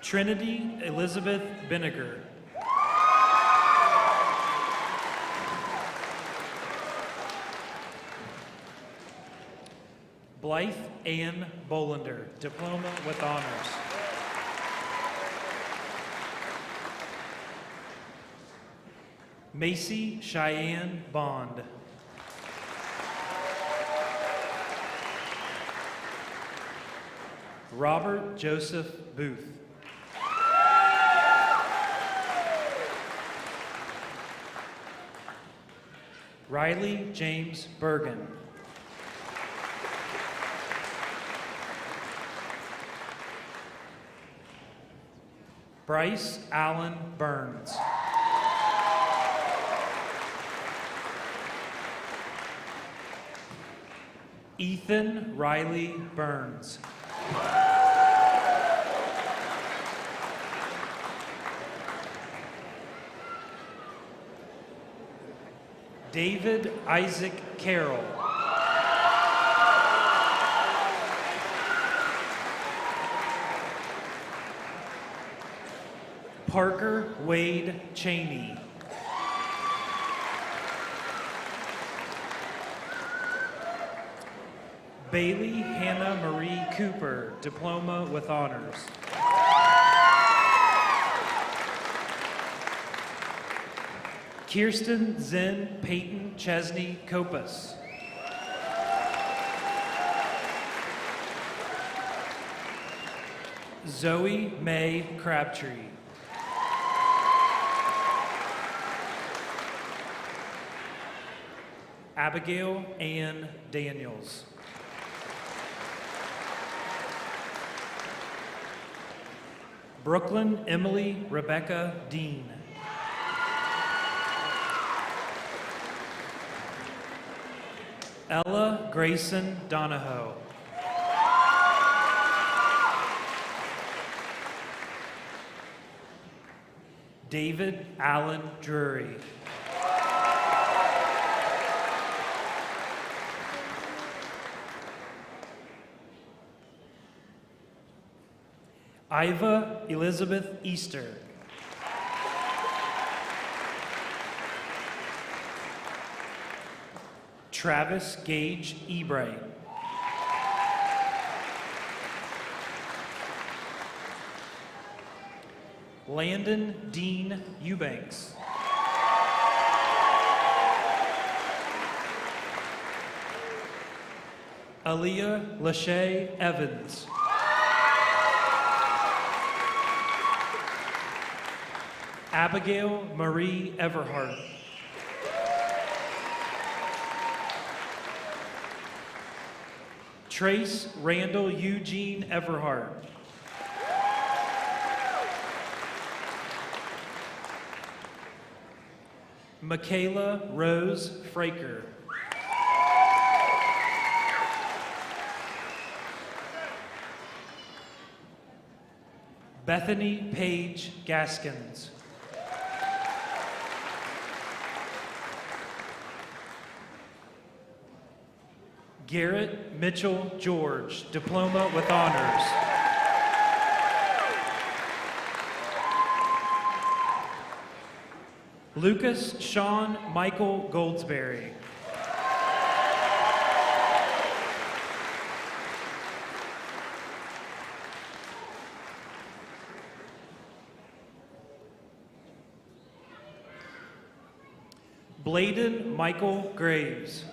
Trinity Elizabeth Benniger. Blythe Ann Bolander, Diploma with Honors. Macy Cheyenne Bond. Robert Joseph Booth. Riley James Bergen. Bryce Allen Burns. Ethan Riley Burns. David Isaac Carroll. Parker Wade Cheney. Bailey Hannah Marie Cooper, Diploma with Honors. Kirsten Zen Peyton Chesney Copas. Zoe May Crabtree. Abigail Ann Daniels. Brooklyn Emily Rebecca Dean. Ella Grayson Donahoe. David Allen Drury. Iva Elizabeth Easter. Travis Gage Ebright. Landon Dean Eubanks. Aaliyah Lachey Evans. Abigail Marie Everhart. Trace Randall Eugene Everhart. Michaela Rose Fraker. Bethany Page Gaskins. Garrett Mitchell George, Diploma with Honors. Lucas Sean Michael Goldsberry. Bladen Michael Graves.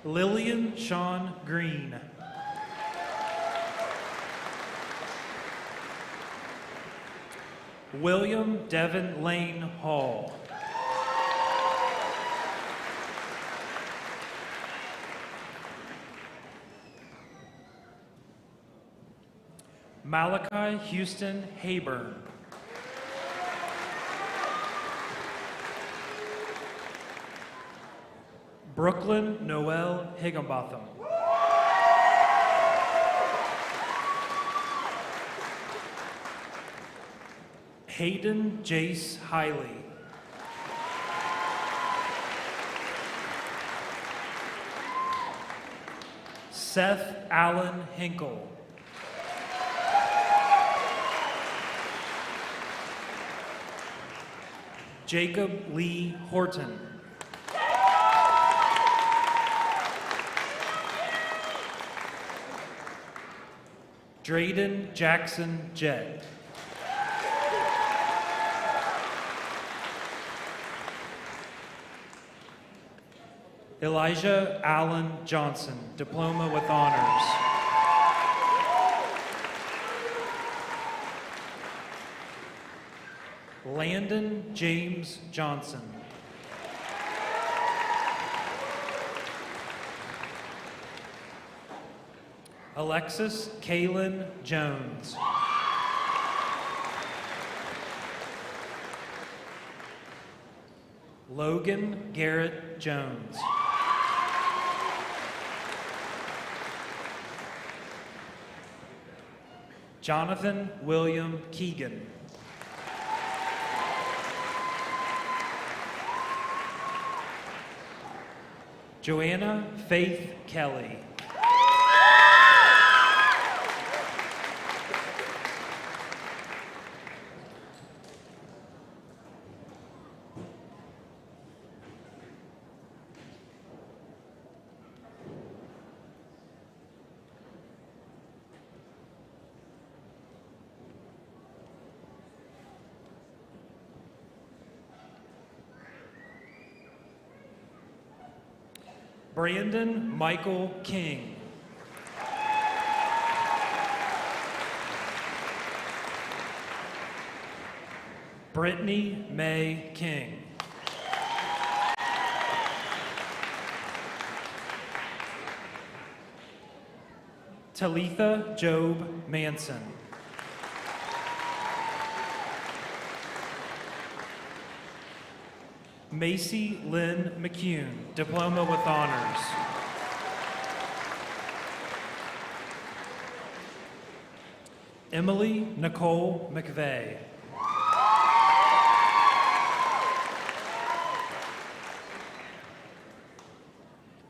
Lillian Sean Green. William Devin Lane Hall. Malachi Houston Hayburn. Brooklyn Noel Higginbotham. Hayden Jace Hiley. Seth Allen Hinkle. Jacob Lee Horton. Drayden Jackson Jett. Elijah Allen Johnson, Diploma with Honors. Landon James Johnson. Alexis Kaylin Jones. Logan Garrett Jones. Jonathan William Keegan. Joanna Faith Kelly. Brandon Michael King. Brittany May King. Talitha Job Manson. Macy Lynn McCune, Diploma with Honors. Emily Nicole McVeigh.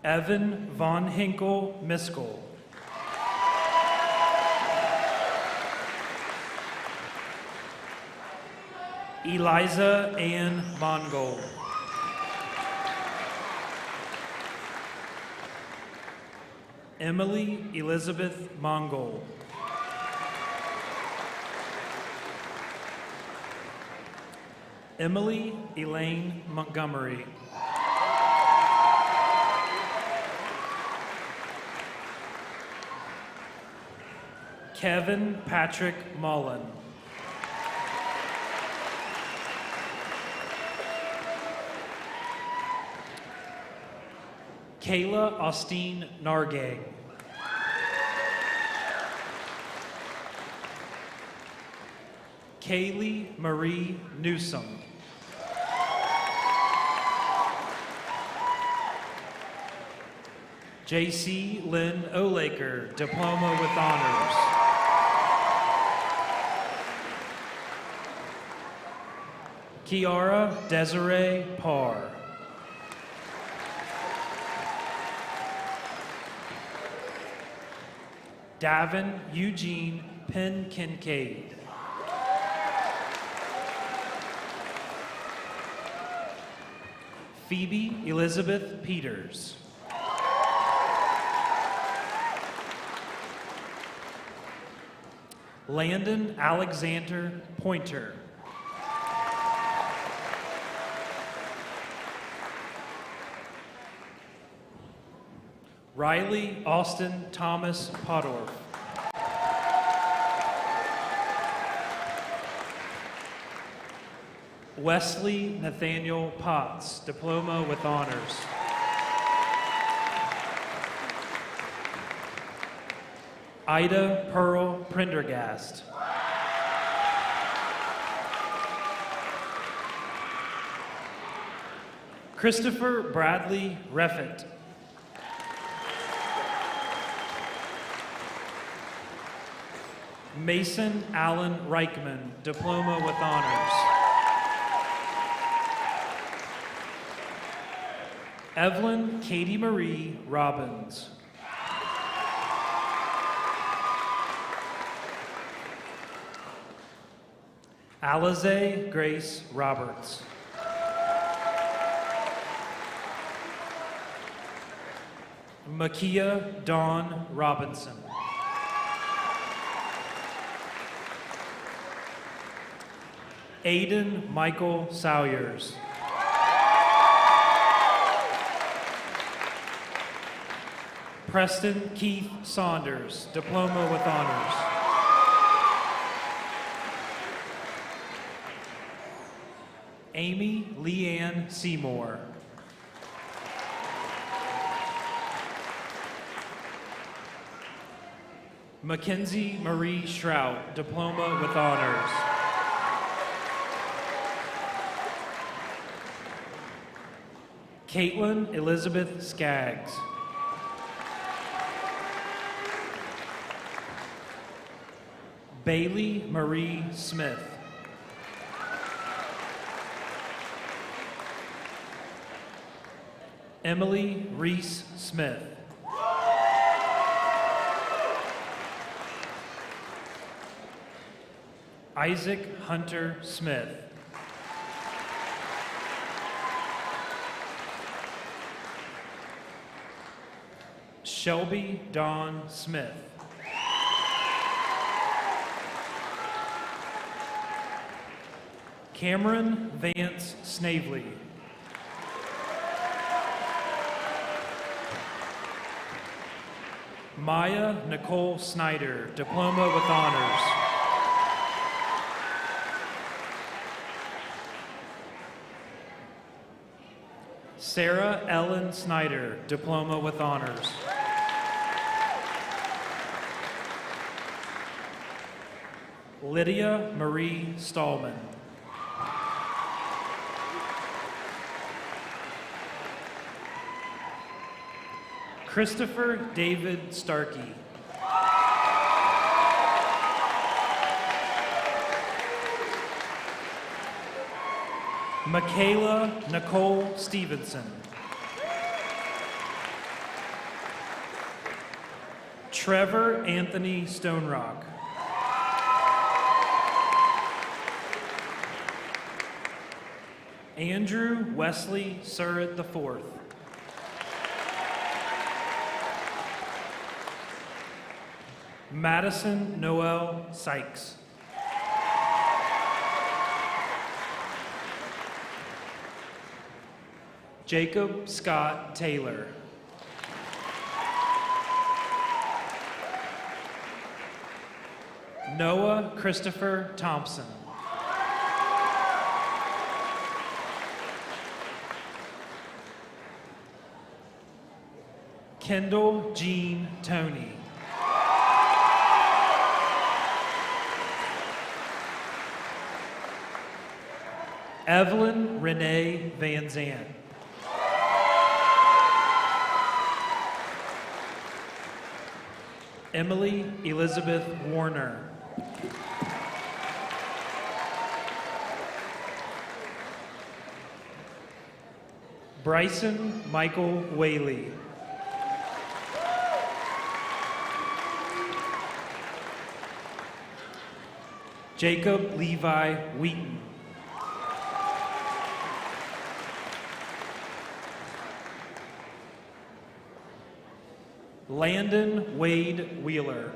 Evan Von Hinkle Miskell. Eliza Ann Mongold. Emily Elizabeth Mongol. Emily Elaine Montgomery. Kevin Patrick Mullen. Kayla Austin Nargang. Kaylee Marie Newsom. J.C. Lynn Olaker, Diploma with Honors. Kiara Desiree Parr. Davin Eugene Penn Kincaid. Phoebe Elizabeth Peters. Landon Alexander Pointer. Riley Austin Thomas Podorf. Wesley Nathaniel Potts, Diploma with Honors. Ida Pearl Prendergast. Christopher Bradley Reffett. Mason Allen Reichman, Diploma with Honors. Evelyn Katie Marie Robbins. Alize Grace Roberts. Makia Dawn Robinson. Aiden Michael Sawyers. Preston Keith Saunders, Diploma with Honors. Amy Leanne Seymour. Mackenzie Marie Shrout, Diploma with Honors. Caitlin Elizabeth Skaggs. Bailey Marie Smith. Emily Reese Smith. Isaac Hunter Smith. Shelby Dawn Smith. Cameron Vance Snavely. Maya Nicole Snyder, Diploma with Honors. Sarah Ellen Snyder, Diploma with Honors. Lydia Marie Stallman. Christopher David Starkey. Michaela Nicole Stevenson. Trevor Anthony Stonerock. Andrew Wesley Surratt IV. Madison Noel Sykes. Jacob Scott Taylor. Noah Christopher Thompson. Kendall Jean Tony. Evelyn Renee Van Zandt. Emily Elizabeth Warner. Bryson Michael Whaley. Jacob Levi Wheaton. Landon Wade Wheeler.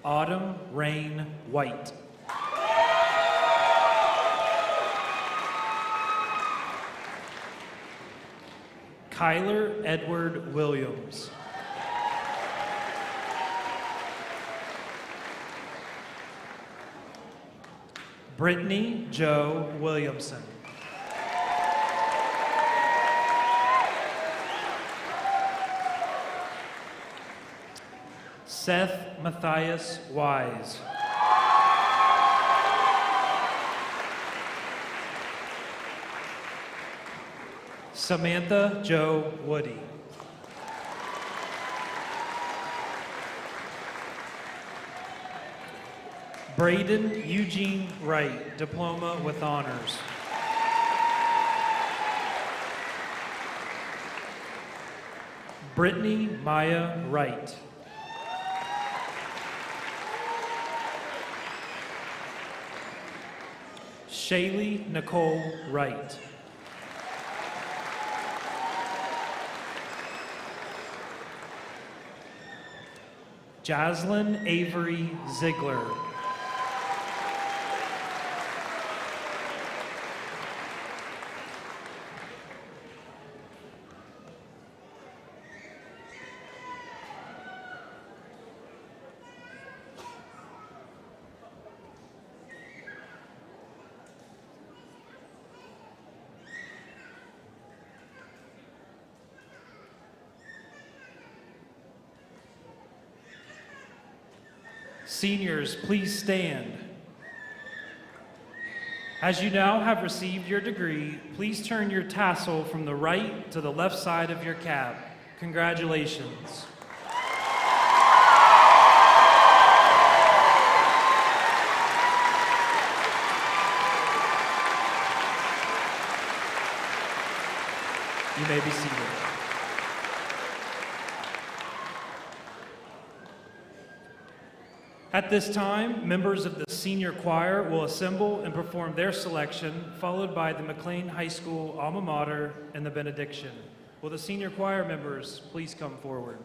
Autumn Rain White. Kyler Edward Williams. Brittany Joe Williamson. Seth Matthias Wise. Samantha Jo Woody. Braden Eugene Wright, Diploma with Honors. Brittany Maya Wright. Shaylee Nicole Wright. Jaslyn Avery Ziegler. Seniors, please stand. As you now have received your degree, please turn your tassel from the right to the left side of your cap. Congratulations. You may be seated. At this time, members of the senior choir will assemble and perform their selection, followed by the McClain High School alma mater and the benediction. Will the senior choir members please come forward?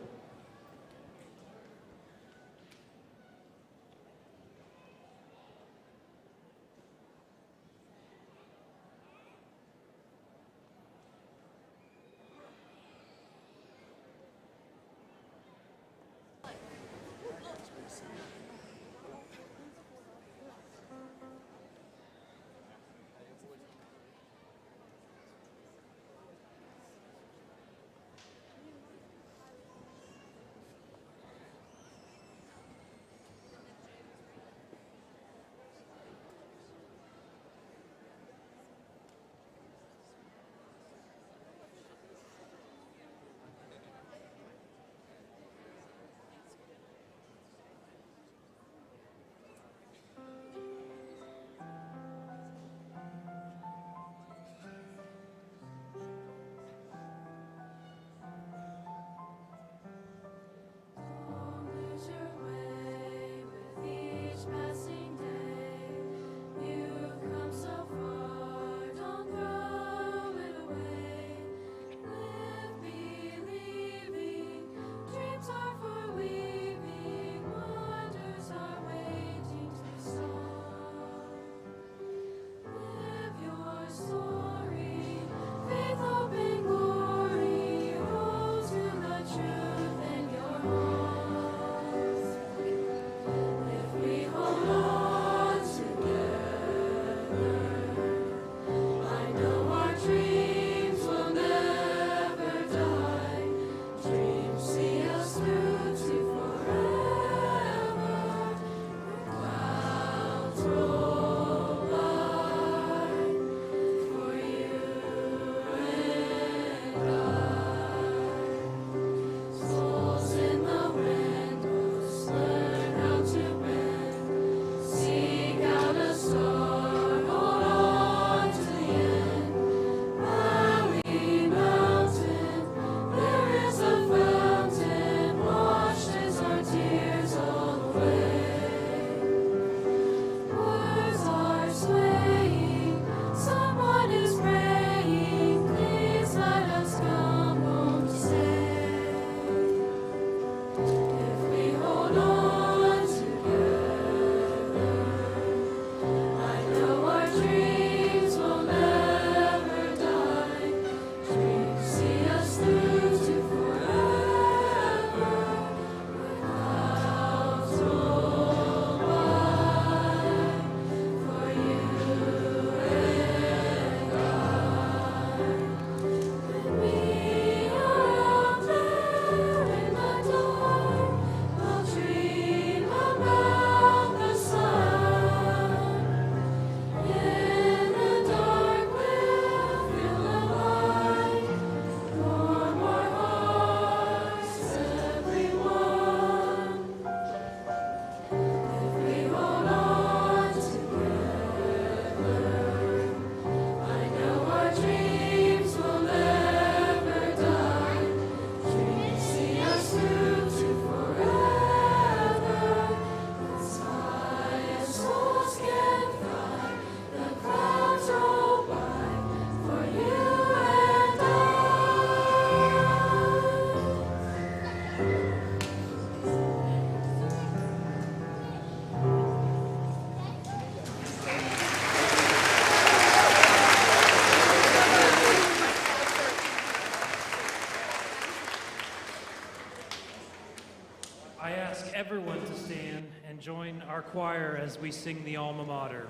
our choir as we sing the alma mater.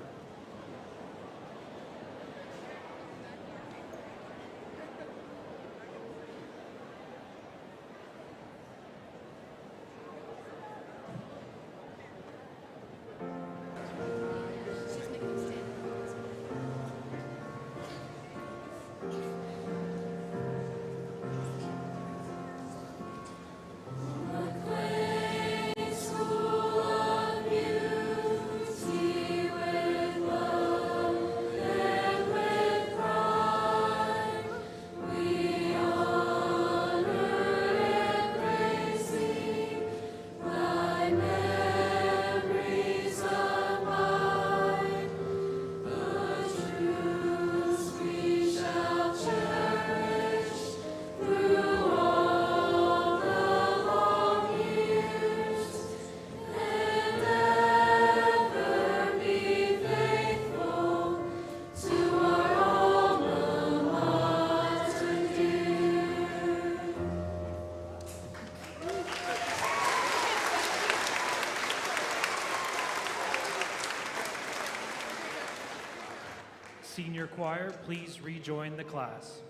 Senior choir, please rejoin the class.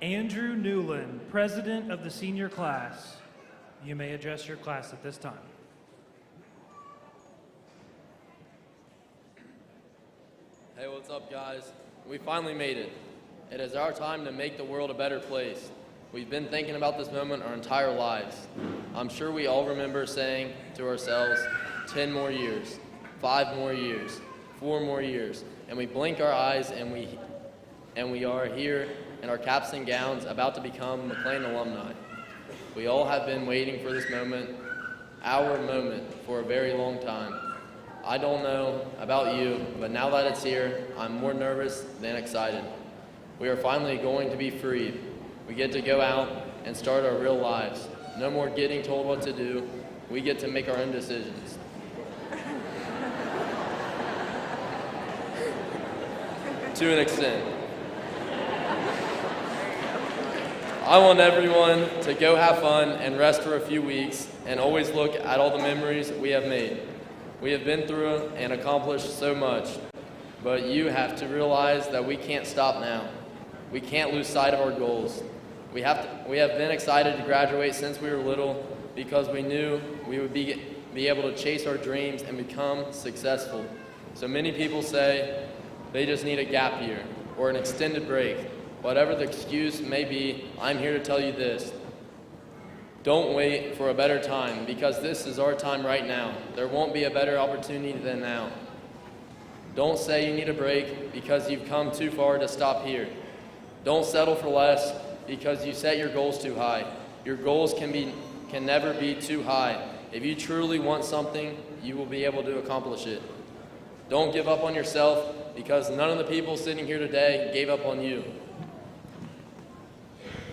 Andrew Newland, President of the Senior Class. You may address your class at this time. Hey, what's up, guys? We finally made it. It is our time to make the world a better place. We've been thinking about this moment our entire lives. I'm sure we all remember saying to ourselves, 10 more years, 5 more years, 4 more years, and we blink our eyes and we are here in our caps and gowns about to become McClain alumni. We all have been waiting for this moment, our moment, for a very long time. I don't know about you, but now that it's here, I'm more nervous than excited. We are finally going to be freed. We get to go out and start our real lives. No more getting told what to do. We get to make our own decisions. To an extent. I want everyone to go have fun and rest for a few weeks and always look at all the memories we have made. We have been through and accomplished so much, but you have to realize that we can't stop now. We can't lose sight of our goals. We have been excited to graduate since we were little because we knew we would be able to chase our dreams and become successful. So many people say they just need a gap year or an extended break. Whatever the excuse may be, I'm here to tell you this. Don't wait for a better time, because this is our time right now. There won't be a better opportunity than now. Don't say you need a break because you've come too far to stop here. Don't settle for less because you set your goals too high. Your goals can never be too high. If you truly want something, you will be able to accomplish it. Don't give up on yourself because none of the people sitting here today gave up on you.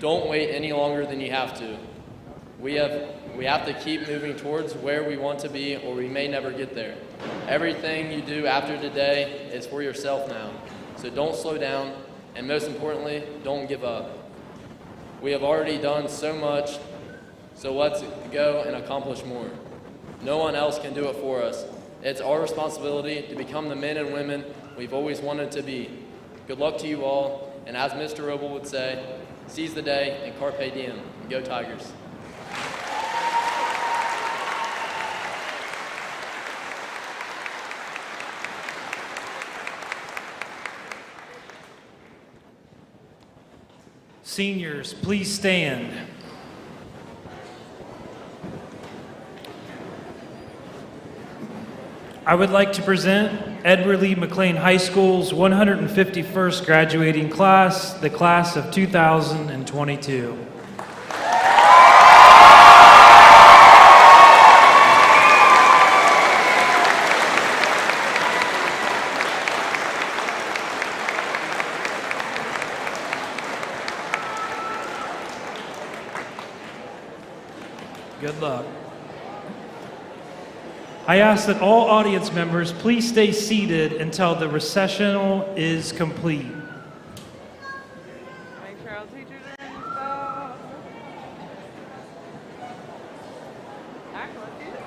Don't wait any longer than you have to. We have to keep moving towards where we want to be, or we may never get there. Everything you do after today is for yourself now. So don't slow down, and most importantly, don't give up. We have already done so much, so let's go and accomplish more. No one else can do it for us. It's our responsibility to become the men and women we've always wanted to be. Good luck to you all, and as Mr. Roble would say, seize the day and carpe diem. Go Tigers. Seniors, please stand. I would like to present Edward Lee McClain High School's 151st graduating class, the class of 2022. I ask that all audience members please stay seated until the recessional is complete. Make sure our teachers are in the stall. Act like it.